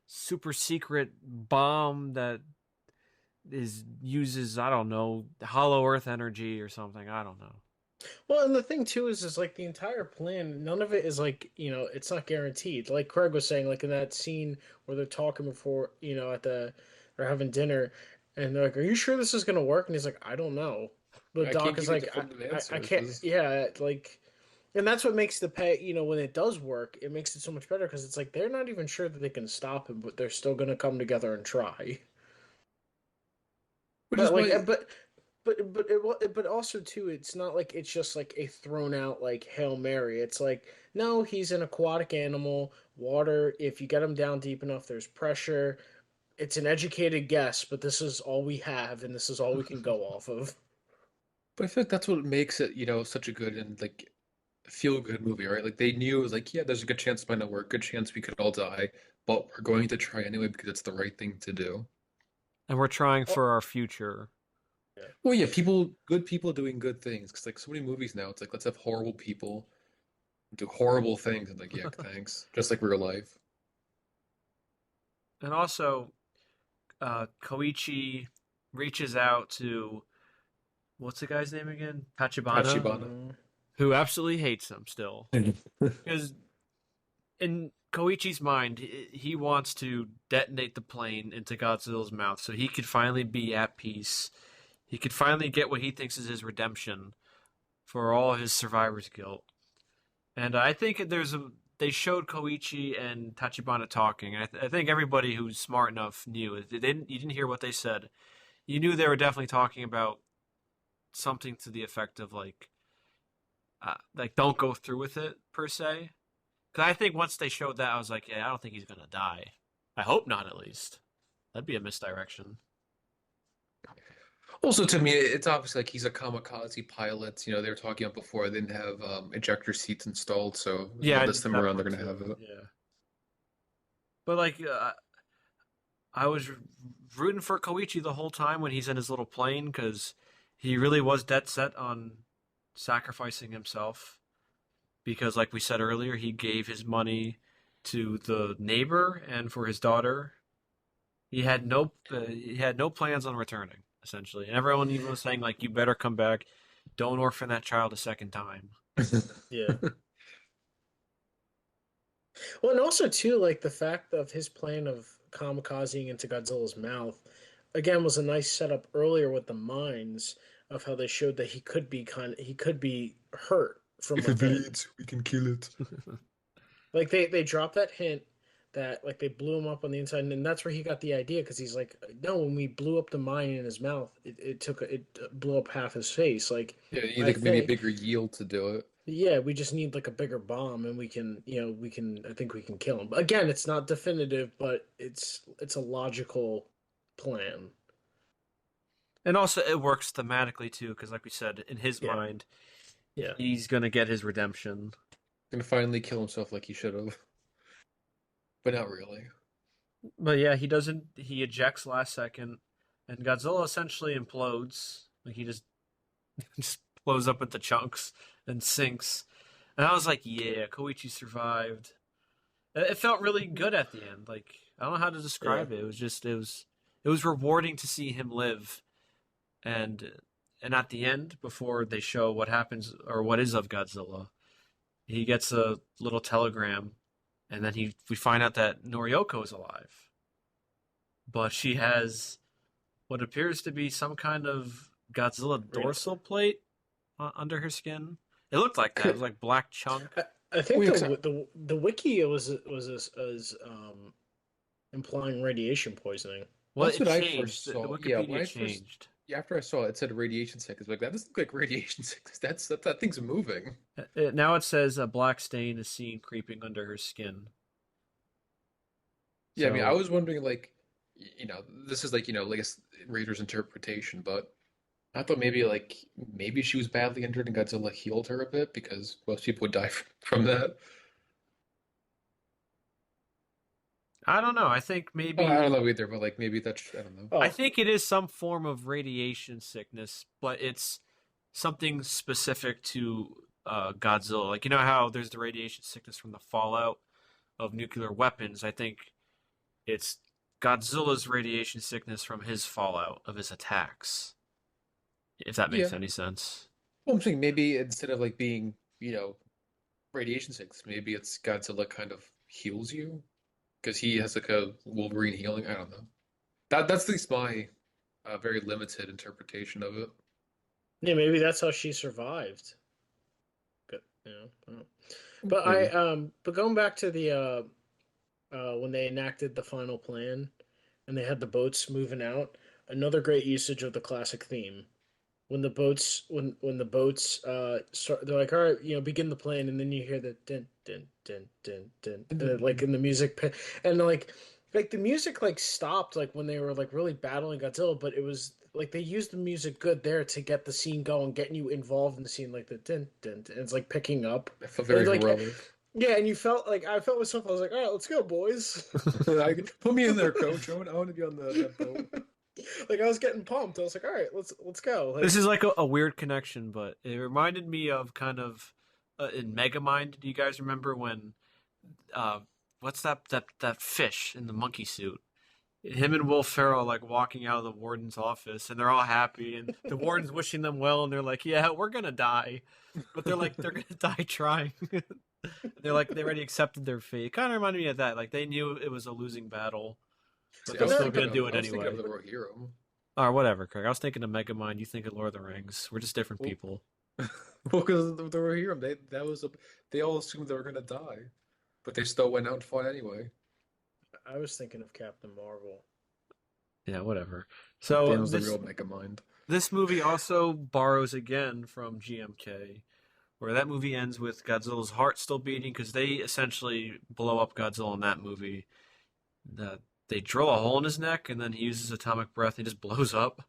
super secret bomb that is uses I don't know hollow earth energy or something. I don't know. well, and the thing too is like the entire plan, none of it is like, it's not guaranteed. Like Craig was saying, like in that scene where they're talking before, at they're having dinner, and they're like, "Are you sure this is gonna work?" And he's like, "I don't know." But I can't Doc is give you like, definitive I answers. can't, yeah, like, and that's what makes the pay, when it does work, it makes it so much better because it's like they're not even sure that they can stop him, but they're still gonna come together and try. Which is But like, why but also too, it's not like it's just like a thrown out like Hail Mary. It's like no, he's an aquatic animal. Water, if you get him down deep enough, there's pressure. It's an educated guess, but this is all we have, and this is all we can go off of. but I feel like that's what makes it, such a good and like feel good movie, right? Like they knew it was like, yeah, there's a good chance it might not work, good chance we could all die, but we're going to try anyway because it's the right thing to do. And we're trying Oh, for our future. yeah. Well, yeah, good people doing good things. Because like so many movies now, it's like let's have horrible people do horrible things, and like, yeah, thanks. Just like real life. And also, Koichi reaches out to what's the guy's name again? Tachibana, Tachibana. who absolutely hates him still. Because in Koichi's mind, he wants to detonate the plane into Godzilla's mouth so he could finally be at peace. He could finally get what he thinks is his redemption for all his survivor's guilt. And I think they showed Koichi and Tachibana talking. And I think everybody who's smart enough knew. You didn't hear what they said. You knew they were definitely talking about something to the effect of like don't go through with it per se. Because I think once they showed that, I was like, yeah, I don't think he's gonna die. I hope not, at least. That'd be a misdirection. Also, to me, it's obvious like he's a kamikaze pilot. You know, they were talking about before they didn't have ejector seats installed, so Yeah, this time that around they're part gonna have too. it. Yeah, but like, I was rooting for Koichi the whole time when he's in his little plane because he really was dead set on sacrificing himself. Because, like we said earlier, he gave his money to the neighbor and for his daughter. He had no plans on returning, essentially. And everyone even was saying like, "You better come back. Don't orphan that child a second time." Yeah. Well, and also too, like the fact of his plan of kamikazing into Godzilla's mouth, again, was a nice setup earlier with the mines of how they showed that he could be hurt from If it within. bleeds, we can kill it. Like they dropped that hint that like they blew him up on the inside, and then that's where he got the idea because he's like, no, when we blew up the mine in his mouth, it blew up half his face. Like Yeah, you need I like maybe a think bigger yield to do it. yeah, we just need like a bigger bomb, and I think we can kill him. Again, it's not definitive, but it's a logical plan. And also, it works thematically too, because like we said, in his Yeah, mind, yeah. he's gonna get his redemption. Gonna finally kill himself like he should have, but not really. But yeah, he doesn't. He ejects last second, and Godzilla essentially implodes. Like he just just blows up into chunks and sinks. And I was like, yeah, Koichi survived. It felt really good at the end. Like I don't know how to Yeah. describe it. It was rewarding to see him live. And at the end, before they show what happens or what is of Godzilla, he gets a little telegram, and then we find out that Noriyoko is alive, but she has what appears to be some kind of Godzilla Right. dorsal plate under her skin. It looked like that. It was like black chunk. I think Wait, the wiki was implying radiation poisoning. Well, that's it what I first changed. The saw. Yeah, when Wikipedia I first changed. yeah, after I saw it, it said radiation sickness. Like that doesn't look like radiation sickness. That thing's moving. Now it says a black stain is seen creeping under her skin. Yeah, I mean, I So was wondering like, this is like like a Raider's interpretation, but I thought maybe she was badly injured and Godzilla healed her a bit because most people would die from that. I don't know. I think I don't maybe know either, but like maybe that's I don't know. I Oh, think it is some form of radiation sickness, but it's something specific to Godzilla. Like you know how there's the radiation sickness from the fallout of nuclear weapons. I think it's Godzilla's radiation sickness from his fallout of his attacks. If that makes Yeah. any sense. Well, I'm saying maybe instead of like being, radiation sickness, maybe it's Godzilla kind of heals you because he has like a Wolverine healing. I don't know. That's at least my very limited interpretation of it. yeah, maybe that's how she survived. But I don't know. But Maybe. but going back to the when they enacted the final plan and they had the boats moving out, another great usage of the classic theme. When the boats start, they're like, all right, begin the plane, and then you hear the dun dun dun dun dun, like in the music and like the music like stopped like when they were like really battling Godzilla, but it was like they used the music good there to get the scene going, getting you involved in the scene, like the dun dun, dun, it's like picking up. I feel And very like heroic. yeah, and you felt like I felt myself. I was like, all right, let's go, boys. Put me in there, coach. I want to be on that boat. Like I was getting pumped. I was like, all right, let's go. This Like is like a weird connection, but it reminded me of kind of in Megamind. Do you guys remember when what's that fish in the monkey suit? him and Will Ferrell like walking out of the warden's office, and they're all happy, and the warden's wishing them well, and they're like, "Yeah, we're gonna die," but they're gonna die trying. They're like they already accepted their fate. It kind of reminded me of that. Like they knew it was a losing battle, but See, they're still gonna do it I was thinking anyway. of the Rohirrim. Or whatever, Craig. I was thinking of Megamind. You think of Lord of the Rings. We're just different Well, people. well, because the Rohirrim, they all assumed they were gonna die, but they still went out and fought anyway. I was thinking of Captain Marvel. Yeah, whatever. So Dan was the real Megamind. this movie also borrows again from GMK, where that movie ends with Godzilla's heart still beating because they essentially blow up Godzilla in that movie. They drill a hole in his neck and then he uses atomic breath and he just blows up.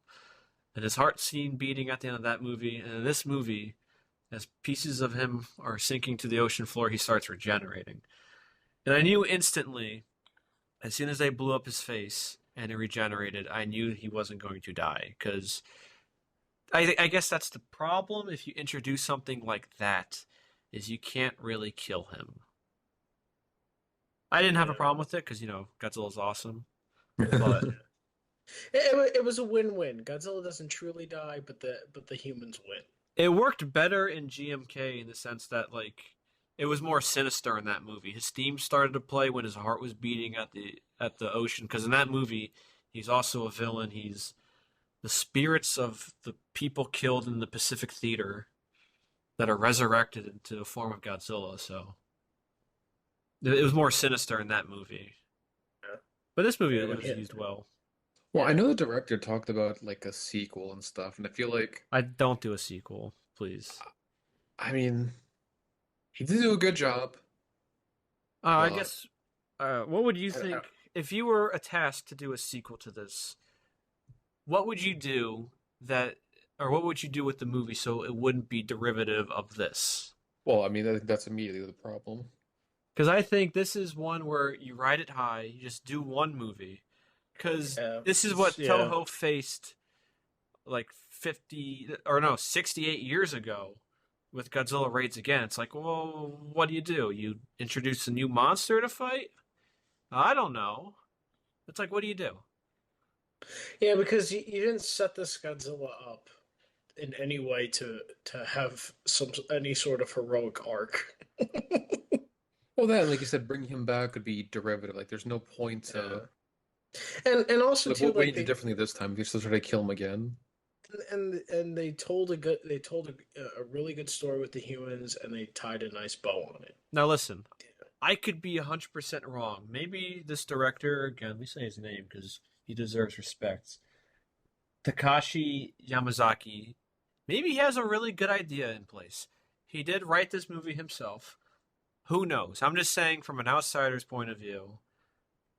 And his heart seen beating at the end of that movie. And in this movie, as pieces of him are sinking to the ocean floor, he starts regenerating. And I knew instantly, as soon as they blew up his face and he regenerated, I knew he wasn't going to die because I guess that's the problem if you introduce something like that, is you can't really kill him. I didn't have a problem with it because, Godzilla's awesome. But It was a win-win. Godzilla doesn't truly die, but the humans win. it worked better in GMK in the sense that, like, it was more sinister in that movie. His theme started to play when his heart was beating at the ocean, because in that movie, he's also a villain. He's the spirits of the people killed in the Pacific Theater that are resurrected into the form of Godzilla. So it was more sinister in that movie. Yeah. But this movie Yeah, was yeah. used well. Well, I know the director talked about like a sequel and stuff, and I feel like, I don't do a sequel, please. I mean, he did do a good job, I but guess. What would you I, think if you were a task to do a sequel to this? What would you do or what would you do with the movie so it wouldn't be derivative of this? well, I mean, I think that's immediately the problem. Because I think this is one where you ride it high, you just do one movie. Because this is what Yeah. Toho faced like 68 years ago with Godzilla Raids Again. It's like, well, what do? You introduce a new monster to fight? I don't know. It's like, what do you do? Yeah, because you didn't set this Godzilla up in any way to have any sort of heroic arc. Well, that, like you said, bringing him back would be derivative. Like, there's no point to And also like too, what we like did differently this time. We just try to kill him again. they told a really good story with the humans, and they tied a nice bow on it. Now listen, I could be 100% wrong. Maybe this director, again, let me say his name because he deserves respect. Takashi Yamazaki, maybe he has a really good idea in place. He did write this movie himself. Who knows? I'm just saying from an outsider's point of view,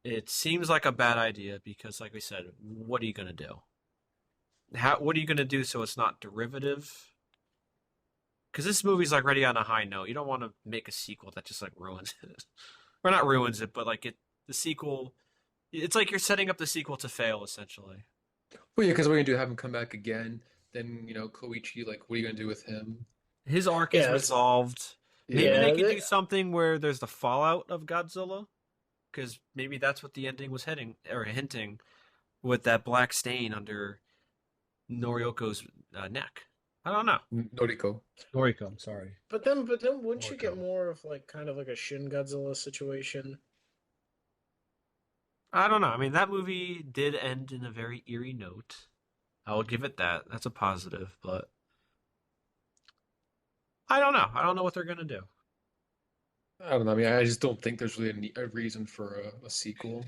it seems like a bad idea because, like we said, what are you going to do? What are you going to do so it's not derivative? Because this movie's like already on a high note. You don't want to make a sequel that just like ruins it, or not ruins it, but like the sequel. It's like you're setting up the sequel to fail essentially. Well, yeah, because we're gonna do have him come back again. Then Koichi, like, what are you gonna do with him? His arc is resolved. Maybe Yeah, they could do something where there's the fallout of Godzilla, because maybe that's what the ending was hinting, with that black stain under Norioko's neck. I don't know. Noriko. Noriko, I'm sorry. But then wouldn't you get Noriko. more of like kind of like a Shin Godzilla situation? I don't know. I mean, that movie did end in a very eerie note. I will give it that. That's a positive, but I don't know. I don't know what they're gonna do. I don't know. I mean, I just don't think there's really a reason for a sequel.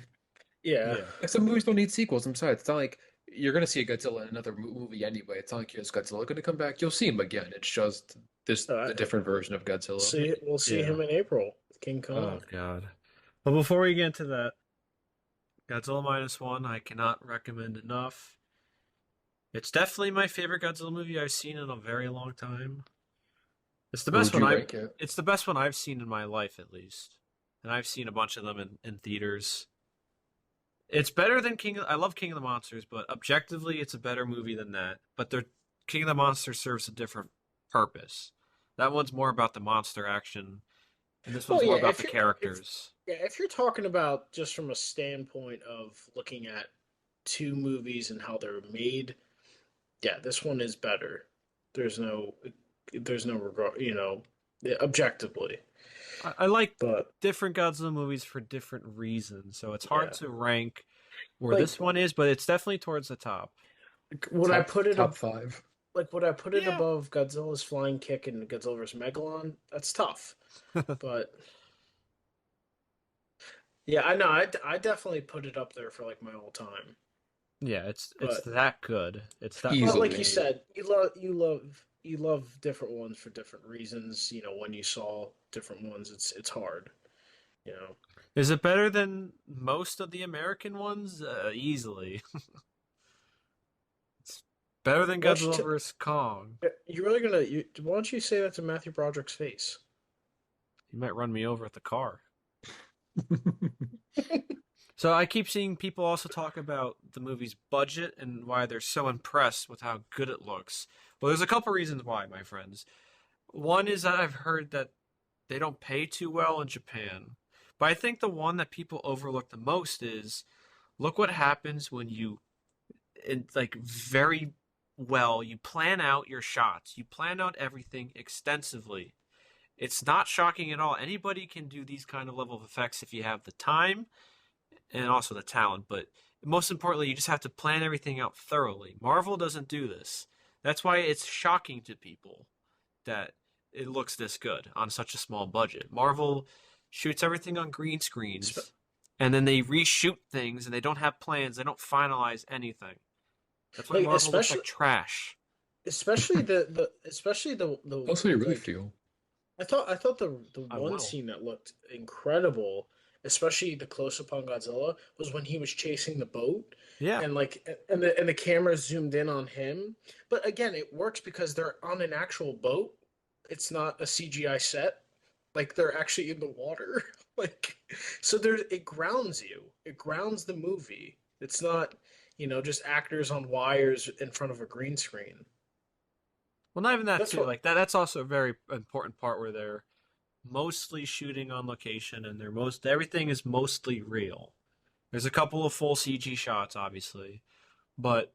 Yeah. Like, some movies don't need sequels. I'm sorry. It's not like you're gonna see a Godzilla in another movie anyway. It's not like is Godzilla gonna come back. You'll see him again. It's just a different version of Godzilla. We'll see him in April. King Kong. Oh God. But before we get into that, Godzilla Minus One, I cannot recommend enough. It's definitely my favorite Godzilla movie I've seen in a very long time. It's the best Where one would you I've. rank it? It's the best one I've seen in my life, at least, and I've seen a bunch of them in theaters. It's better than I love King of the Monsters, but objectively, it's a better movie than that. But King of the Monsters serves a different purpose. That one's more about the monster action. and this Well, one's more yeah, about the characters. if you're talking about just from a standpoint of looking at two movies and how they're made, yeah, this one is better. There's no there's no regard, objectively. I like But different Godzilla movies for different reasons, so it's hard yeah, to rank where like this one is, but it's definitely towards the top. would I Top put it top ab- five. would I put it Yeah. above Godzilla's flying kick and Godzilla vs Megalon? That's tough. But yeah, I know I definitely put it up there for like my all time. Yeah, it's But that good. It's that well But like you Easily. made. said, you love different ones for different reasons. When you saw different ones, it's hard. You know, Is it better than most of the American ones? Easily. It's better than What's Godzilla t- vs Kong. you really gonna? Why don't you say that to Matthew Broderick's face? He might run me over at the car. So I keep seeing people also talk about the movie's budget and why they're so impressed with how good it looks. Well, there's a couple reasons why, my friends. One is that I've heard that they don't pay too well in Japan. But I think the one that people overlook the most is look what happens when you like very well, you plan out your shots. You plan out everything extensively. It's not shocking at all. Anybody can do these kind of level of effects if you have the time and also the talent, but most importantly, you just have to plan everything out thoroughly. Marvel doesn't do this. That's why it's shocking to people that it looks this good on such a small budget. Marvel shoots everything on green Spe- screens and then they reshoot things and they don't have plans, they don't finalize anything. That's why like Marvel looks like trash. especially the Also, you really like feel. I thought the I one will. scene that looked incredible, especially the close up on Godzilla, was when he was chasing the boat Yeah. and the camera zoomed in on him. But again, it works because they're on an actual boat. It's not a CGI set. Like they're actually in the water. Like so there it grounds you. It grounds the movie. It's not, just actors on wires in front of a green screen. Well, not even that That's too. what Like that's also a very important part where they're mostly shooting on location and everything is mostly real. There's a couple of full CG shots, obviously, but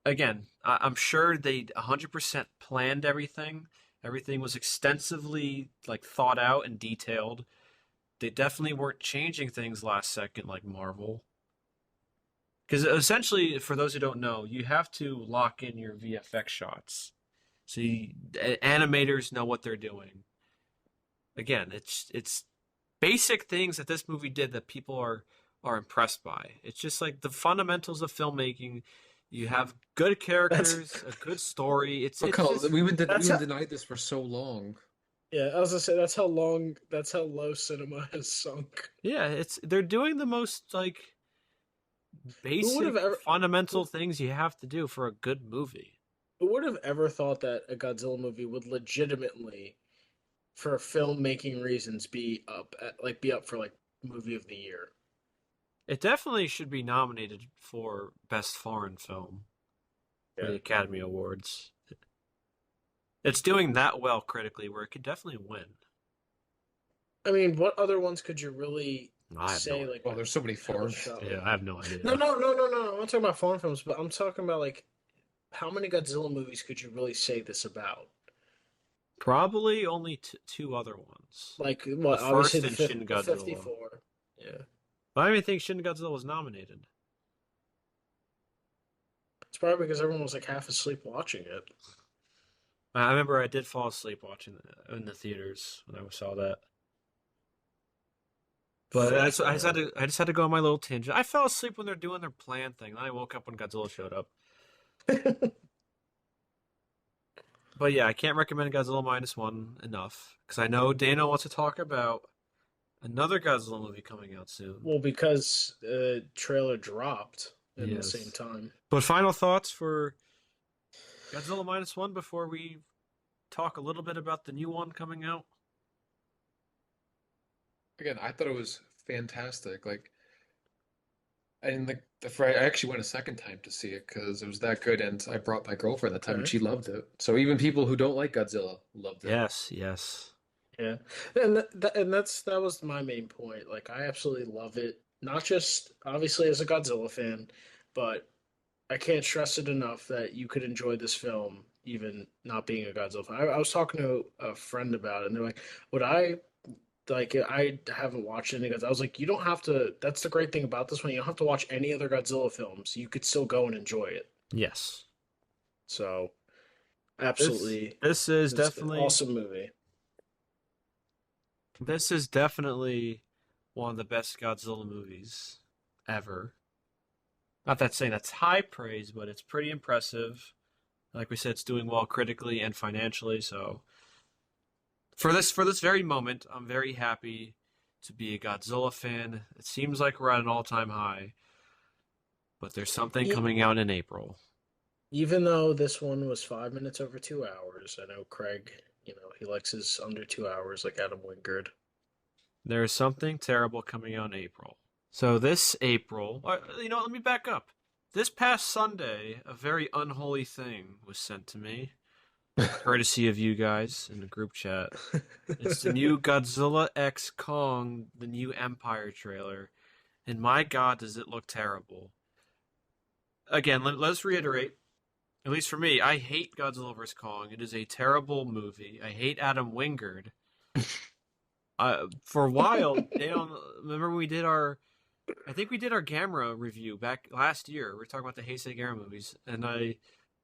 again, I'm sure they 100% planned everything. Everything was extensively like thought out and detailed. They definitely weren't changing things last second like Marvel. Because essentially, for those who don't know, you have to lock in your VFX shots. So animators know what they're doing. Again, it's basic things that this movie did that people are impressed by. It's just like the fundamentals of filmmaking. You have good that's characters, a good story. It's But it's Colin, just we've that's been how denied this for so long. yeah, I was gonna say that's how low cinema has sunk. yeah, it's they're doing the most like Who would basic have ever fundamental who, things you have to do for a good movie. who would have ever thought that a Godzilla movie would legitimately, for filmmaking reasons, be up for like movie of the year? It definitely should be nominated for best foreign film for the Yeah. Academy Awards. It's doing that well critically where it could definitely win. I mean, what other ones could you really I have no say idea. like Well, there's so many have a foreign. shot Yeah, with? I have no idea. No. I'm not talking about foreign films, but I'm talking about like how many Godzilla movies could you really say this about? Probably only two other ones. Like The what? Obviously first and Shin the Godzilla. 54. Yeah, I don't even think Shin Godzilla was nominated. it's probably because everyone was like half asleep watching it. I remember I did fall asleep watching it in the theaters when I saw that. But I just had to go on my little tangent. I fell asleep when they're doing their plan thing. Then I woke up when Godzilla showed up. But yeah, I can't recommend Godzilla Minus One enough because I know Dana wants to talk about another Godzilla movie coming out soon. Well, because the trailer dropped in the same Yes. time. But final thoughts for Godzilla Minus One before we talk a little bit about the new one coming out. Again, I thought it was fantastic. Like, and I actually went a second time to see it because it was that good, and I brought my girlfriend that time, and Okay. she loved it. So even people who don't like Godzilla loved it. Yes, yes. Yeah, and that was my main point. Like, I absolutely love it. Not just obviously as a Godzilla fan, but I can't stress it enough that you could enjoy this film even not being a Godzilla fan. I was talking to a friend about it, and they're like, "Would I like? I haven't watched any Godzilla." I was like, "You don't have to. That's the great thing about this one. You don't have to watch any other Godzilla films. You could still go and enjoy it." Yes. So, This absolutely, this is it's an definitely awesome movie. this is definitely one of the best Godzilla movies ever. Not that saying that's high praise, but it's pretty impressive. Like we said, it's doing well critically and financially. So for this very moment, I'm very happy to be a Godzilla fan. It seems like we're at an all-time high, but there's something E coming out in April. Even though this one was 5 minutes over 2 hours, I know Craig, he likes his under 2 hours like Adam Wingard. There's something terrible coming out in April. So this April, let me back up. This past Sunday, a very unholy thing was sent to me, courtesy of you guys in the group chat. It's the new Godzilla X Kong, the new Empire trailer, and my God, does it look terrible. Again, let's reiterate. At least for me, I hate Godzilla vs Kong. It is a terrible movie. I hate Adam Wingard. For a while, remember when we did I think we did our Gamera review back last year. We were talking about the Heisei Gamera movies, and I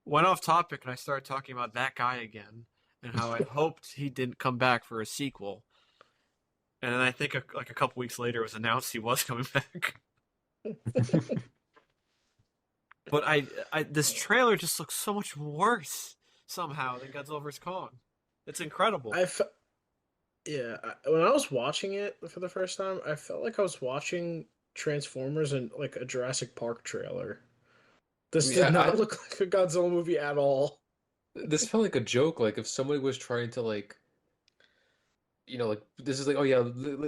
went off topic and I started talking about that guy again and how I hoped he didn't come back for a sequel. And then I think like a couple weeks later, it was announced he was coming back. But this trailer just looks so much worse somehow than Godzilla vs Kong. It's incredible. I fe Yeah, when I was watching it for the first time, I felt like I was watching Transformers and like a Jurassic Park trailer. I This mean, did not look like a Godzilla movie at all. this felt like a joke. Like if somebody was trying to like, like this is like, oh yeah,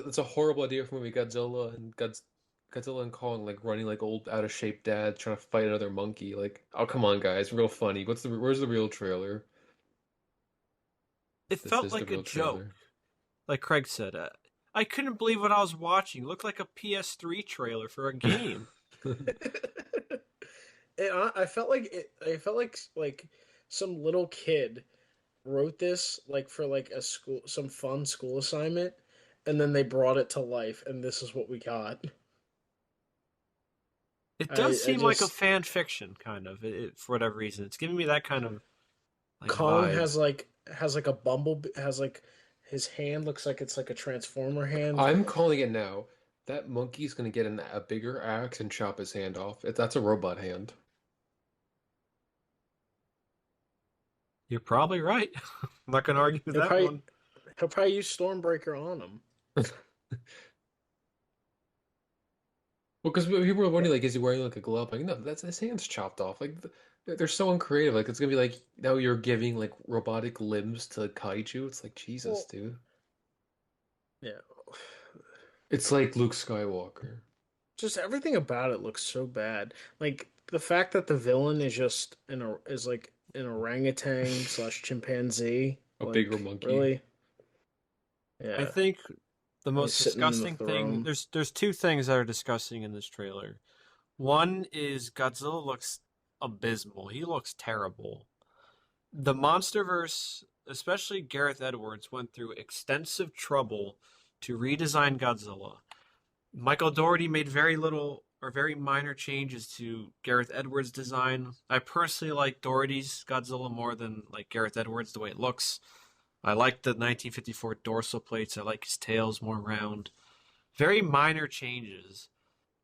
it's a horrible idea for movie Godzilla and Godzilla and Kong like running like old out of shape dads trying to fight another monkey. Like, oh come on, guys, real funny. Where's the real trailer? It This felt is the like a real joke, trailer. like Craig said. I couldn't believe what I was watching. It looked like a PS3 trailer for a game. I felt like I felt like some little kid wrote this like for like some fun school assignment, and then they brought it to life, and this is what we got. It does I seem like a just fan fiction, kind of. For whatever reason, it's giving me that kind of like Kong vibe. has like a bumble has like his hand looks like it's like a transformer hand. I'm calling it now. That monkey's gonna get a bigger axe and chop his hand off. That's a robot hand. You're probably right. I'm not going to argue with He'll that probably one. he'll probably use Stormbreaker on him. Well, because people were wondering, like, is he wearing like a glove? Like, no, that's his hand's chopped off. Like, they're so uncreative. Like, it's gonna be like now you're giving like robotic limbs to kaiju. It's like Jesus, Well, dude. yeah. It's like Luke Skywalker. Just everything about it looks so bad. Like the fact that the villain is just is like an orangutan slash chimpanzee. A bigger Like monkey. really? I Yeah. think the And most he's sitting in the disgusting thing throne. there's two things that are disgusting in this trailer. One is Godzilla looks abysmal. He looks terrible. The MonsterVerse, especially Gareth Edwards, went through extensive trouble to redesign Godzilla. Michael Dougherty made very little or very minor changes to Gareth Edwards' design. I personally like Dougherty's Godzilla more than like Gareth Edwards, the way it looks. I like the 1954 dorsal plates. I like his tails more round. Very minor changes.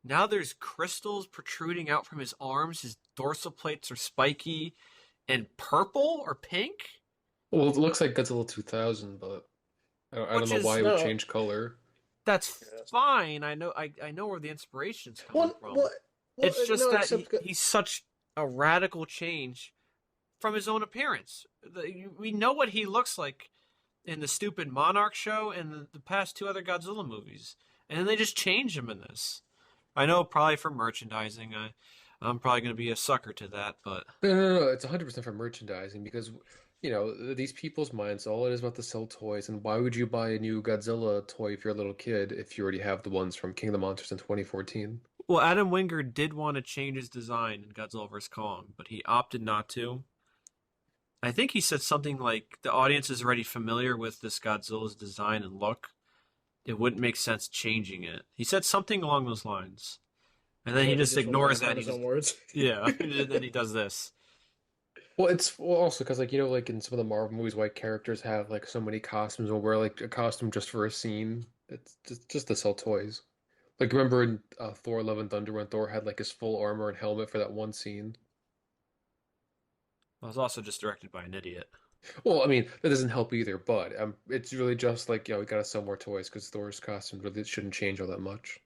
Now there's crystals protruding out from his arms. His dorsal plates are spiky and purple or pink, Well, it looks like Godzilla 2000, but I don't which know is why it would No. change color. that's Yes. fine. I know where the inspiration's coming Well, from. well, It's just no, that except he's such a radical change from his own appearance. We know what he looks like in the stupid Monarch show and the past two other Godzilla movies, and then they just change him in this. I know, probably for merchandising. I'm probably going to be a sucker to that, but No, it's 100% for merchandising because these people's minds, all it is about to sell toys. And why would you buy a new Godzilla toy if you're a little kid if you already have the ones from King of the Monsters in 2014? Well, Adam Wingard did want to change his design in Godzilla vs. Kong, but he opted not to. I think he said something like the audience is already familiar with this Godzilla's design and look. It wouldn't make sense changing it. He said something along those lines. And then he So he just just went ignores back that. on He his own just, words. yeah, and then he does this. Well, it's also because like in some of the Marvel movies, white characters have like so many costumes or wear like a costume just for a scene. It's just to sell toys. Like remember in Thor: Love and Thunder when Thor had like his full armor and helmet for that one scene. I was also just directed by an idiot. Well, I mean that doesn't help either, but it's really just like we gotta sell more toys because Thor's costume really shouldn't change all that much.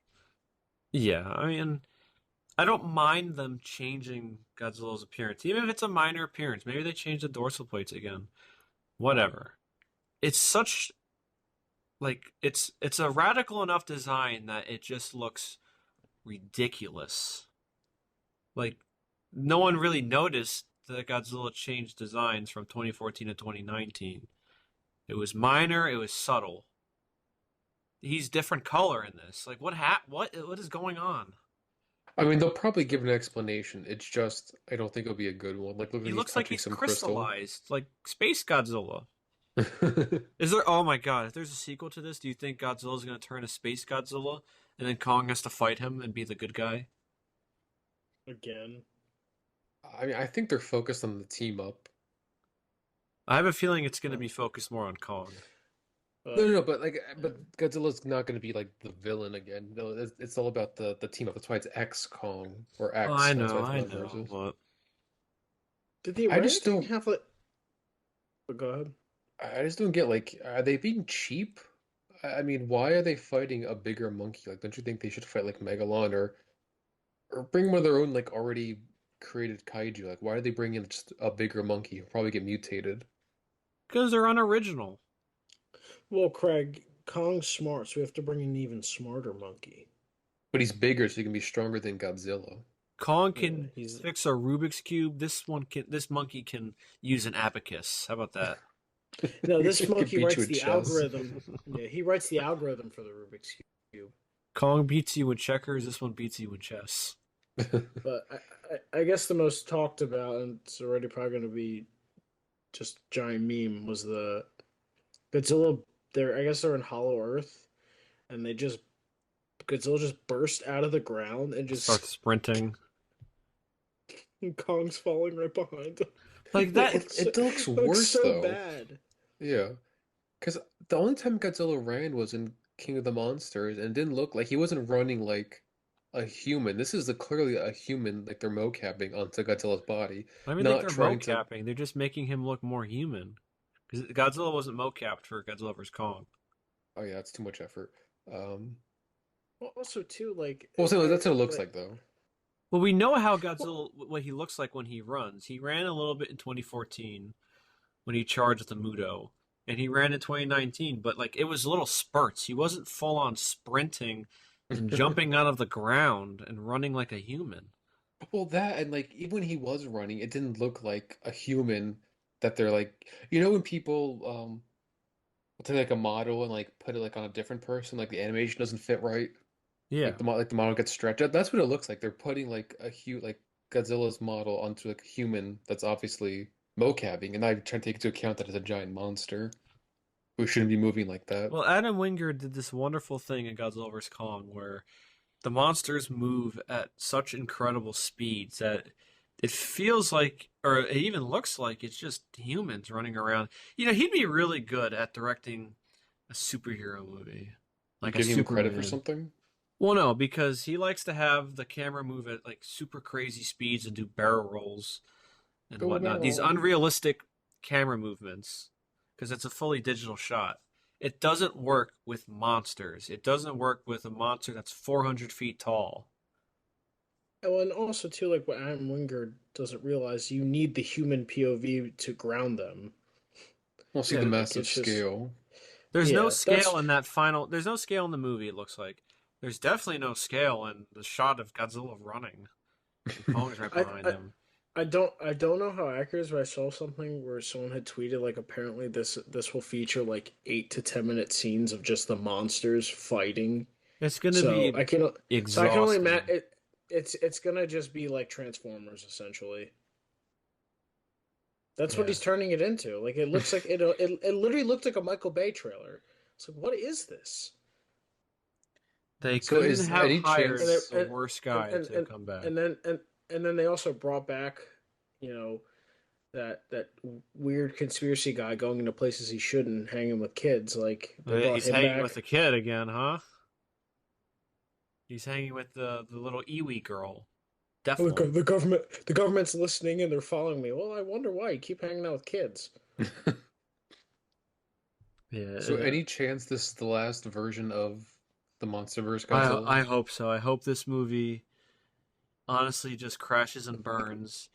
Yeah, I mean, I don't mind them changing Godzilla's appearance, even if it's a minor appearance. Maybe they change the dorsal plates again. Whatever. It's such it's a radical enough design that it just looks ridiculous. Like no one really noticed that Godzilla changed designs from 2014 to 2019. It was minor, it was subtle. He's different color in this. Like what is going on? I mean, they'll probably give an explanation. It's just I don't think it'll be a good one. Like, look like He he's looks like touching he's some crystal. crystallized, like Space Godzilla. Is there? Oh my God! If there's a sequel to this, do you think Godzilla's going to turn to Space Godzilla, and then Kong has to fight him and be the good guy? Again. I mean, I think they're focused on the team up. I have a feeling it's going to be focused more on Kong. No, but Godzilla's not going to be like the villain again. No, it's all about the team up. That's why it's X Kong or Oh, X. I That's know, why it's I not know, versus. but Did the I just orangutan don't. have like? Oh, go ahead. I just don't get like, are they being cheap? I mean, why are they fighting a bigger monkey? Like, don't you think they should fight like Megalon or bring one of their own like already created kaiju? Like, why are they bringing in just a bigger monkey? He'll probably get mutated. because they're unoriginal. Well, Craig, Kong's smart, so we have to bring an even smarter monkey. But he's bigger, so he can be stronger than Godzilla. Kong Yeah, can he's fix a Rubik's cube. This monkey can use an abacus. How about that? no. This He could monkey beat you writes at the chess. algorithm. Yeah, he writes the algorithm for the Rubik's cube. Kong beats you in checkers. This one beats you in chess. But I guess the most talked about, and it's already probably going to be just giant meme, was the Godzilla. They're I guess they're in Hollow Earth, and they just Godzilla just burst out of the ground and Starts just sprinting. and Kong's falling right behind him. Like Well, that. it looks It looks worse so though. bad. Yeah, because the only time Godzilla ran was in King of the Monsters, and it didn't look like he wasn't running like a human. This is clearly a human, like they're mocapping onto Godzilla's body, I don't even think not they're trying to. mocapping. They're just making him look more human. Because Godzilla wasn't mocapped for Godzilla vs. Kong. Oh yeah, that's too much effort. Um, Well, also too, like well, so I that's what it looks like like though. Well, we know how well, Godzilla, what he looks like when he runs. He ran a little bit in 2014 when he charged the Muto, and he ran in 2019, but like it was little spurts. He wasn't full on sprinting and jumping out of the ground and running like a human. Well, that and like even when he was running, it didn't look like a human that they're like, when people will take like a model and like put it like on a different person, like the animation doesn't fit right. Yeah. Like the model gets stretched. That's what it looks like. They're putting like like Godzilla's model onto like a human that's obviously mocapping, and I trying to take into account that it's a giant monster who shouldn't be moving like that. Well, Adam Wingard did this wonderful thing in Godzilla vs. Kong where the monsters move at such incredible speeds that it feels like, or it even looks like, it's just humans running around. He'd be really good at directing a superhero movie, You like a giving him credit for Superman. something? Well, no, because he likes to have the camera move at like super crazy speeds and do barrel rolls and Go whatnot. These barrel. unrealistic camera movements, because it's a fully digital shot. It doesn't work with monsters. It doesn't work with a monster that's 400 feet tall. oh, and also too, like what Adam Wingard doesn't realize, you need the human POV to ground them. We'll see the Yeah, Like massive it's just scale. there's no yeah, scale in that final. There's no scale in the movie. It looks like there's definitely no scale in the shot of Godzilla running. And Kong's right I behind I him. I don't know how accurate it is, but I saw something where someone had tweeted like apparently this will feature like 8 to 10 minute scenes of just the monsters fighting. It's gonna So be I can only exhausting. imagine it's gonna just be like Transformers essentially. That's what Yeah. he's turning it into. Like it looks like it literally looked like a Michael Bay trailer. It's like what is this? They So couldn't is have any And hired it, chance? a worse guy and to come back. and then they also brought back, you know, that weird conspiracy guy going into places he shouldn't, hanging with kids. Like they brought He's him hanging with back. the kid again, huh? He's hanging with the little Iwi girl. Oh, Definitely. the government's listening and they're following me. Well, I wonder why you keep hanging out with kids. So Yeah. any chance this is the last version of the MonsterVerse I Godzilla? hope so. I hope this movie honestly just crashes and burns.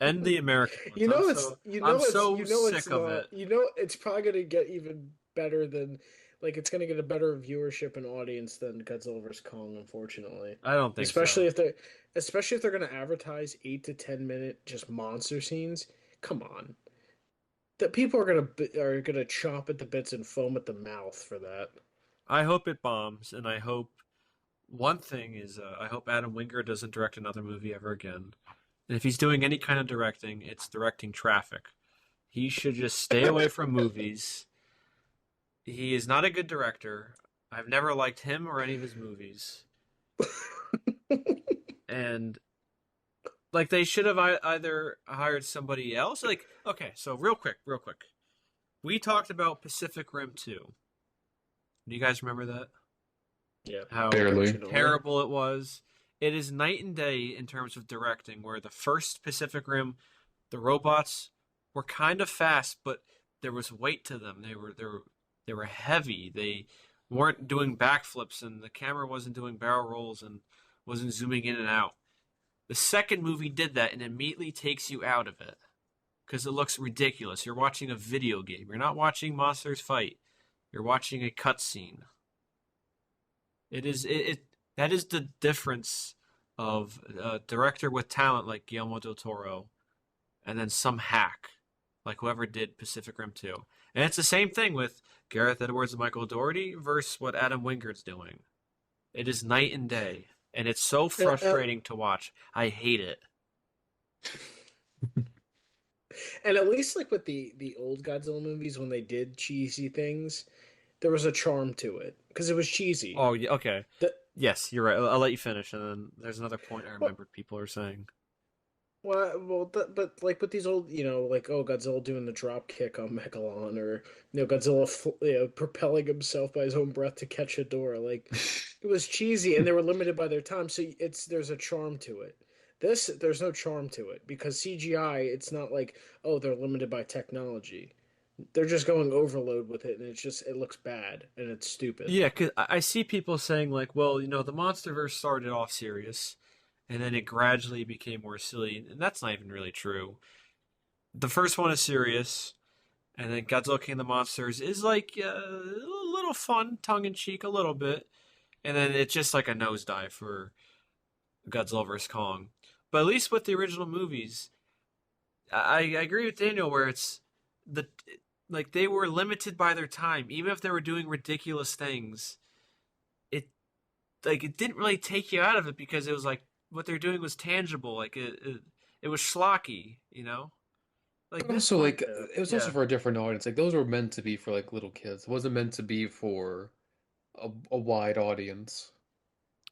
End the American ones. I'm so it's sick of not. it. It's probably gonna get even better than like it's gonna get a better viewership and audience than Godzilla vs Kong, unfortunately. I don't think Especially so. if they especially if they're gonna advertise 8 to 10 minute just monster scenes. Come on, that people are gonna chomp at the bits and foam at the mouth for that. I hope it bombs, and I hope one thing is I hope Adam Wingard doesn't direct another movie ever again. And if he's doing any kind of directing, it's directing Traffic. He should just stay away from movies. He is not a good director. I've never liked him or any of his movies. And like they should have either hired somebody else. Like okay, so real quick. We talked about Pacific Rim 2. Do you guys remember that? Yeah, How Barely. unfortunately. terrible it was. It is night and day in terms of directing, where the first Pacific Rim, the robots were kind of fast, but there was weight to them. They were heavy. They weren't doing backflips, and the camera wasn't doing barrel rolls and wasn't zooming in and out. The second movie did that and immediately takes you out of it because it looks ridiculous. You're watching a video game. You're not watching monsters fight. You're watching a cutscene. It that is the difference of a director with talent like Guillermo del Toro and then some hack like whoever did Pacific Rim 2. And it's the same thing with Gareth Edwards and Michael Dougherty versus what Adam Wingard's doing. It is night and day, and it's so Uh, uh, frustrating to watch. I hate it. and at least like with the old Godzilla movies, when they did cheesy things, there was a charm to it because it was cheesy. Oh, yeah, okay. The, Yes, you're right. I'll let you finish, and then there's another point I well, remembered people are saying. but like with these old, like oh Godzilla doing the drop kick on Megalon, or Godzilla propelling himself by his own breath to catch a door. Like it was cheesy, and they were limited by their time, so there's a charm to it. This there's no charm to it because CGI. It's not like oh they're limited by technology. They're just going overload with it, and it looks bad and it's stupid. Yeah, because I see people saying like, well, the MonsterVerse started off serious, and then it gradually became more silly, and that's not even really true. The first one is serious, and then Godzilla King of the Monsters is like a little fun, tongue in cheek, a little bit, and then it's just like a nosedive for Godzilla vs Kong. But at least with the original movies, I agree with Daniel where it's the like they were limited by their time, even if they were doing ridiculous things. It it didn't really take you out of it because it was like what they're doing was tangible. Like it was schlocky. Like But this also, one, like, it was also yeah, for a different audience. Like, those were meant to be for like little kids. It wasn't meant to be for a wide audience.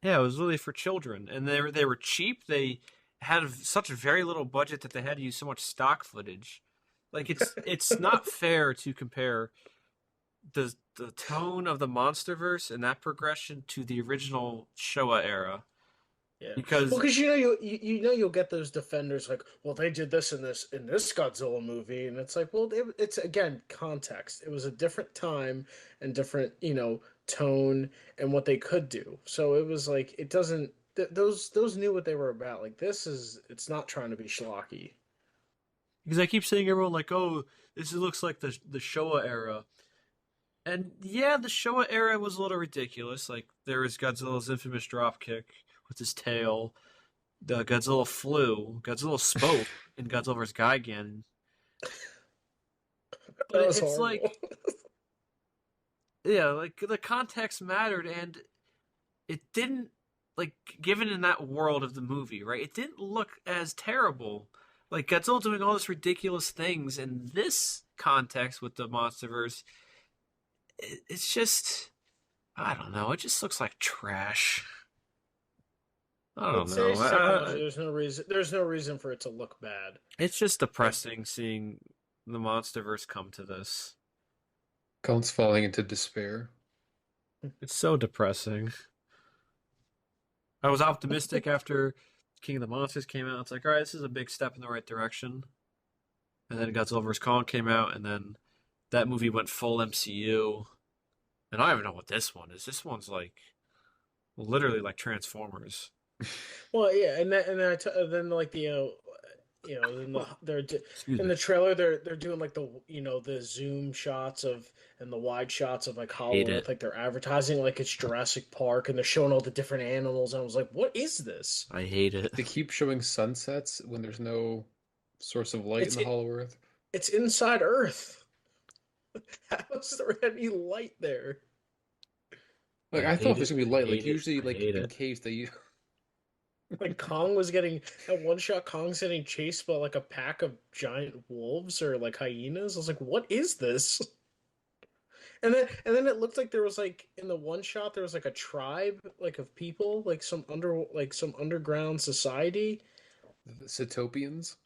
yeah, it was really for children, and they were cheap. They had such a very little budget that they had to use so much stock footage. Like it's not fair to compare the tone of the MonsterVerse and that progression to the original Showa era Yeah. Well, because because you'll get those defenders like, well, they did this in this Godzilla movie, and it's like, well, it's again context. It was a different time and different tone and what they could do. So it was like it doesn't. Those knew what they were about. Like it's not trying to be schlocky. I keep seeing everyone like, oh, looks like the Showa era, and yeah, the Showa era was a little ridiculous. Like there was Godzilla's infamous drop kick with his tail. the Godzilla flew. Godzilla spoke in Godzilla vs. Gigan. But That was it's horrible. like, yeah, like the context mattered, and it didn't, like, given in that world of the movie, right? It didn't look as terrible. Like Godzilla doing all this ridiculous things in this context with the MonsterVerse, it's just, I don't know. It just looks like trash. I don't It's know. today's technology. There's no reason. There's no reason for it to look bad. It's just Like depressing seeing the MonsterVerse come to this. Colin's falling into despair. It's so depressing. I was optimistic after King of the Monsters came out. It's like, all right, this is a big step in the right direction. And then Godzilla vs. Kong came out, and then that movie went full MCU. And I don't even know what this one is. This one's like literally like Transformers. well, yeah, and then like then Excuse in me. the trailer they're doing like the zoom shots of and the wide shots of like Hate Hollow it. Earth, like they're advertising like it's Jurassic Park, and they're showing all the different animals, and I was like, what is this? I hate it. They keep showing sunsets when there's no source of light in It's the Hollow Earth. it's inside Earth. How is there any light there? Like I I thought hate there's it. gonna be I light. Like hate it. usually, I like hate in it. caves they use. Like Kong was getting at one shot, Kong's getting chased by like a pack of giant wolves or like hyenas. I was like, what is this? And then it looked like there was like in the one shot there was like a tribe like of people, like some underground society. The Cetopians.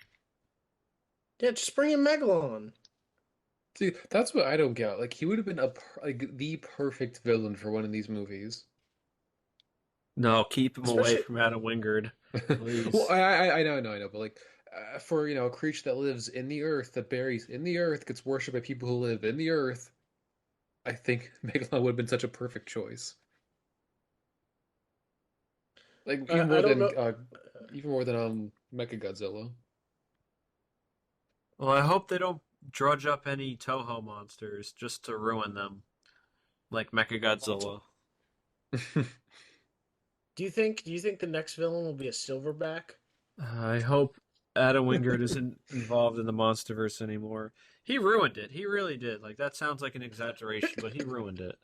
Yeah, just bring in Megalon. See, that's what I don't get. Like he would have been like the perfect villain for one of these movies. No, keep him away Especially from Adam Wingard, Well, please. I know, but like for a creature that lives in the earth, that buries in the earth, gets worshipped by people who live in the earth, I think Megalon would have been such a perfect choice. Like I don't know. even more than Mechagodzilla. Well, I hope they don't drudge up any Toho monsters just to ruin them, like Mechagodzilla. Do you think the next villain will be a silverback? I hope Adam Wingard isn't involved in the MonsterVerse anymore. He ruined it. He really did. Like that sounds like an exaggeration, but he ruined it.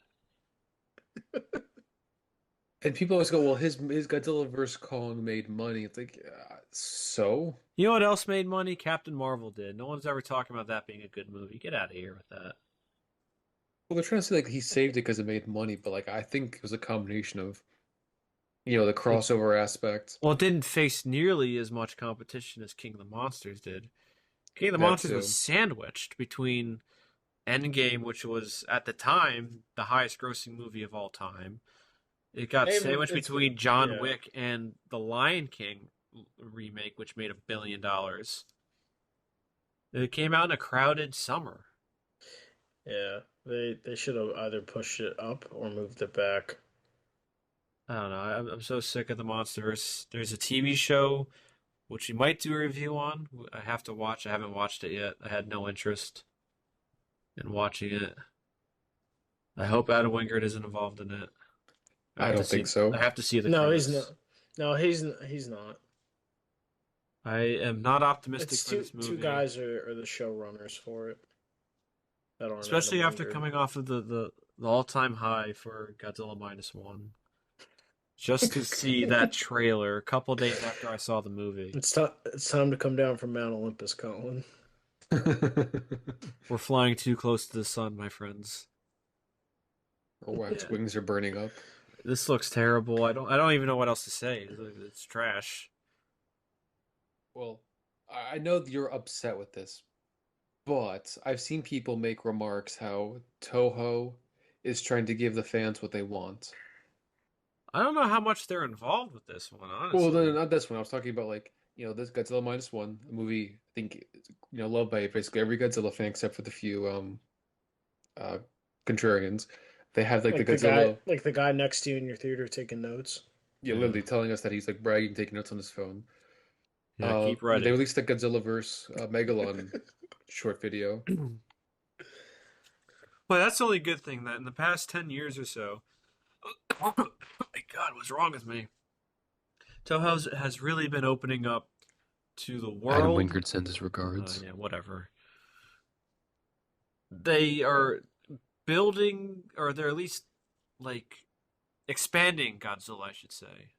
And people always go, "Well, his Godzilla vs Kong made money." It's like, so. You know what else made money? Captain Marvel did. No one's ever talking about that being a good movie. Get out of here with that. Well, they're trying to say like he saved it because it made money, but like I think it was a combination of the It, crossover aspect. well, it didn't face nearly as much competition as King of the Monsters did. King of the That Monsters was too. sandwiched between Endgame, which was at the time the highest grossing movie of all time. It got And sandwiched it's between John yeah, Wick and the Lion King remake, which made $1 billion. It came out in a crowded summer. yeah. They should have either pushed it up or moved it back. I don't know. I'm so sick of the MonsterVerse. There's a TV show which we might do a review on. I have to watch. I haven't watched it yet. I had no interest in watching it. I hope Adam Wingard isn't involved in it. I I have to don't think see. so. I have to see the No, he's credits. not. No, he's not. I am not optimistic It's for this two movie, guys are the showrunners for it that aren't Adam especially after Wingard. coming off of the all-time high for Godzilla Minus One. Just to see that trailer a couple days after I saw the movie. It's time to come down from Mount Olympus, Colin. We're flying too close to the sun, my friends. Or wax Yeah. wings are burning up. This looks terrible. I don't even know what else to say. It's trash. Well, I know that you're upset with this, but I've seen people make remarks how Toho is trying to give the fans what they want. I don't know how much they're involved with this one, Well, no, honestly. not this one. I was talking about like, this Godzilla Minus One, a movie I think loved by basically every Godzilla fan except for the few uh contrarians. They have like the Godzilla, Like the guy next to you in your theater taking notes. yeah, Yeah, literally telling us that he's like bragging, taking notes on his phone. yeah. Keep They writing. released the Godzilla verse Megalon short video. Well, that's the only good thing that in the past 10 years or so, oh my God, what's wrong with me? Toho has really been opening up to the Adam world. Wingard sends his regards. Yeah, whatever. They are building, or they're at least like expanding Godzilla, I should say,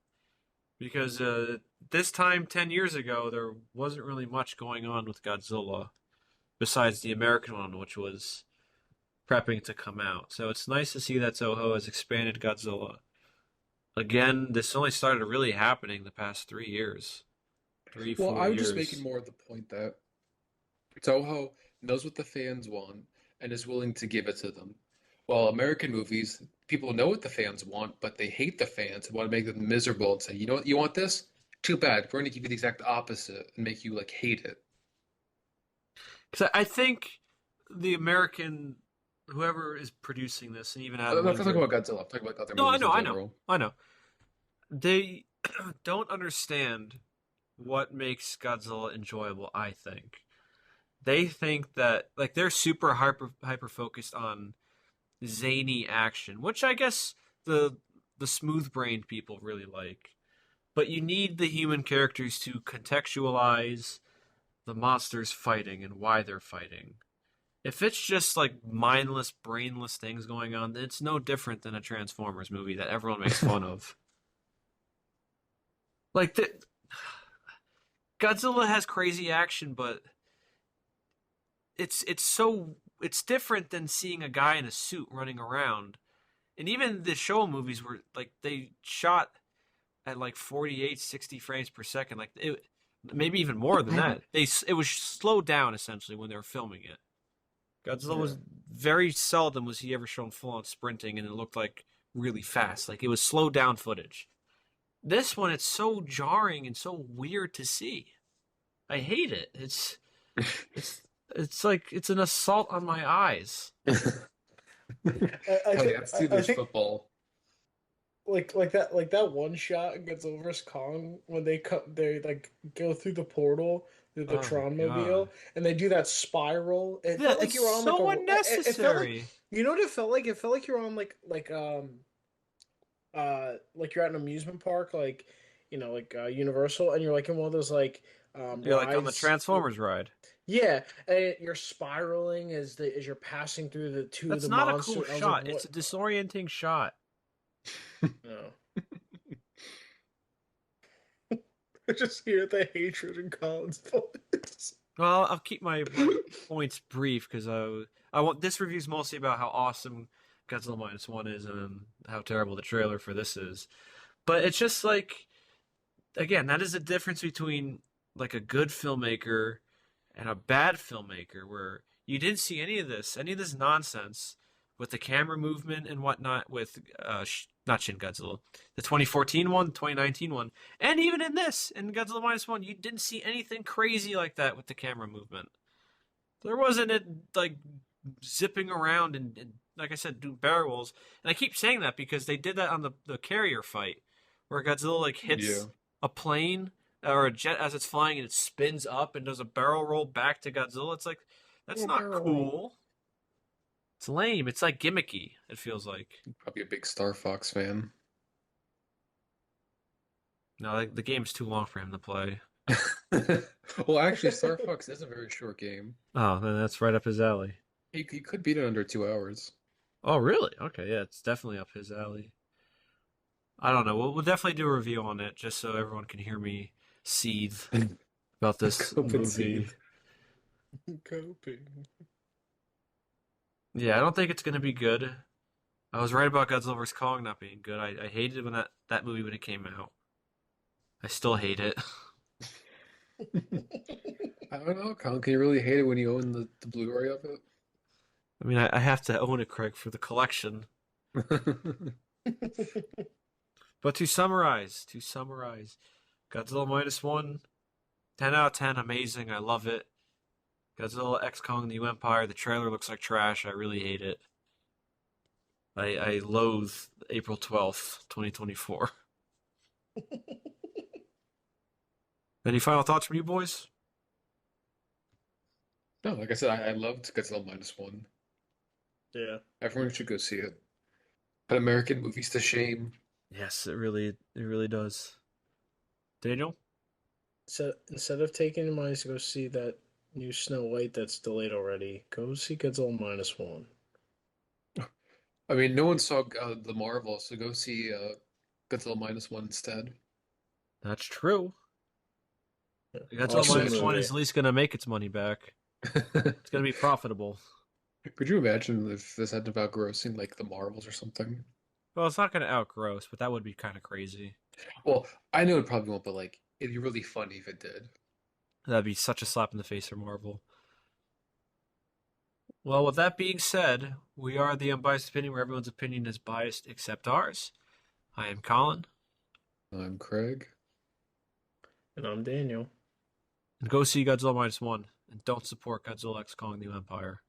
because this time 10 years ago there wasn't really much going on with Godzilla besides the American one, which was prepping to come out. So it's nice to see that Toho has expanded Godzilla. Again, this only started really happening the past 3 years, three, Well, four I was just making years. more of the point that Toho knows what the fans want and is willing to give it to them. While American movies, people know what the fans want, but they hate the fans and want to make them miserable and say, you know what, you want this? Too bad. We're going to give you the exact opposite and make you like hate it. Because I think the American, whoever is producing this, and even I'm Adam not talking Wingard. about Godzilla. I'm talking about other No, I movies know, in I know, general. I know. They don't understand what makes Godzilla enjoyable, I think. They think that like they're super hyper focused on zany action, which I guess the smooth brained people really like. But you need the human characters to contextualize the monsters fighting and why they're fighting. If it's just like mindless, brainless things going on, then it's no different than a Transformers movie that everyone makes fun of. Like Godzilla has crazy action, but it's different than seeing a guy in a suit running around. And even the Showa movies were like they shot at like 48, 60 frames per second, like maybe even more than that. It was slowed down essentially when they were filming it. Godzilla Yeah. was very seldom was he ever shown full on sprinting, and it looked like really fast. Like it was slowed down footage. This one, it's so jarring and so weird to see. I hate it. It's it's like it's an assault on my eyes. I Hell think yeah, it's I Steelers think football. like that one shot in Godzilla vs Kong when they like go through the portal through the Oh my Tron god. mobile and they do that spiral. It Yeah, felt like it's you were on like so it felt like unnecessary. you know what it felt like? It felt like you were on like you're at an amusement park like like Universal and you're like in one of those like You're like on the rides. Transformers ride. Yeah, and you're spiraling as you're passing through the two of That's the not a cool monster. I was like, shot. It's what? a disorienting shot. No. I just hear the hatred in Colin's voice. Well, I'll keep my points brief because I want this review is mostly about how awesome Godzilla Minus One is and how terrible the trailer for this is. But it's just like again, that is the difference between like a good filmmaker and a bad filmmaker where you didn't see any of this nonsense with the camera movement and whatnot with not Shin Godzilla, the 2014 one, 2019 one, and even in this in Godzilla Minus One, you didn't see anything crazy like that with the camera movement. There wasn't it like zipping around and like I said, doing barrel rolls. And I keep saying that because they did that on the carrier fight where Godzilla like Yeah. hits a plane or a jet as it's flying and it spins up and does a barrel roll back to Godzilla. It's like that's Yeah, not barrel roll. cool. It's lame. It's like gimmicky. It feels like. Probably a big Star Fox fan. No, like, the game's too long for him to play. Well, actually, Star Fox is a very short game. Oh, then that's right up his alley. He could beat it under 2 hours. Oh, really? Okay, yeah, it's definitely up his alley. I don't know. We'll definitely do a review on it just so everyone can hear me seethe about this Cope and movie. seethe. Coping. Yeah, I don't think it's gonna be good. I was right about Godzilla vs Kong not being good. I hated when that movie when it came out. I still hate it. I don't know, Colin. Can you really hate it when you own the Blu-ray of I mean, I have to own it, Craig, for the collection. it? But to summarize, Godzilla Minus One, 10 out of 10, amazing. I love it. Godzilla X Kong the New Empire, the trailer looks like trash. I really hate it. I loathe April 12th, 2024. Any final thoughts from you boys? No, like I said, I loved Godzilla Minus One. Yeah. Everyone should go see it. Put American movies to shame. Yes, it really does. Daniel? So instead of taking your money to go see that new Snow White that's delayed already, go see Godzilla Minus One. I mean, no one saw the Marvel, so go see Godzilla Minus One instead. That's true. Godzilla Awesome Minus Could One movie. is at least going to make its money back. you It's going to be profitable. could you imagine if this ended up grossing like the Marvels or something? Well, it's not going to outgross, but that would be kind of crazy. Well, I know it probably won't, but like it'd be really funny if it did. That'd be such a slap in the face for Marvel. Well, with that being said, we are the Unbiased Opinion, where everyone's opinion is biased except ours. I am Colin, I'm Craig. And I'm Daniel. and go see Godzilla Minus One, and don't support Godzilla X Kong the Empire.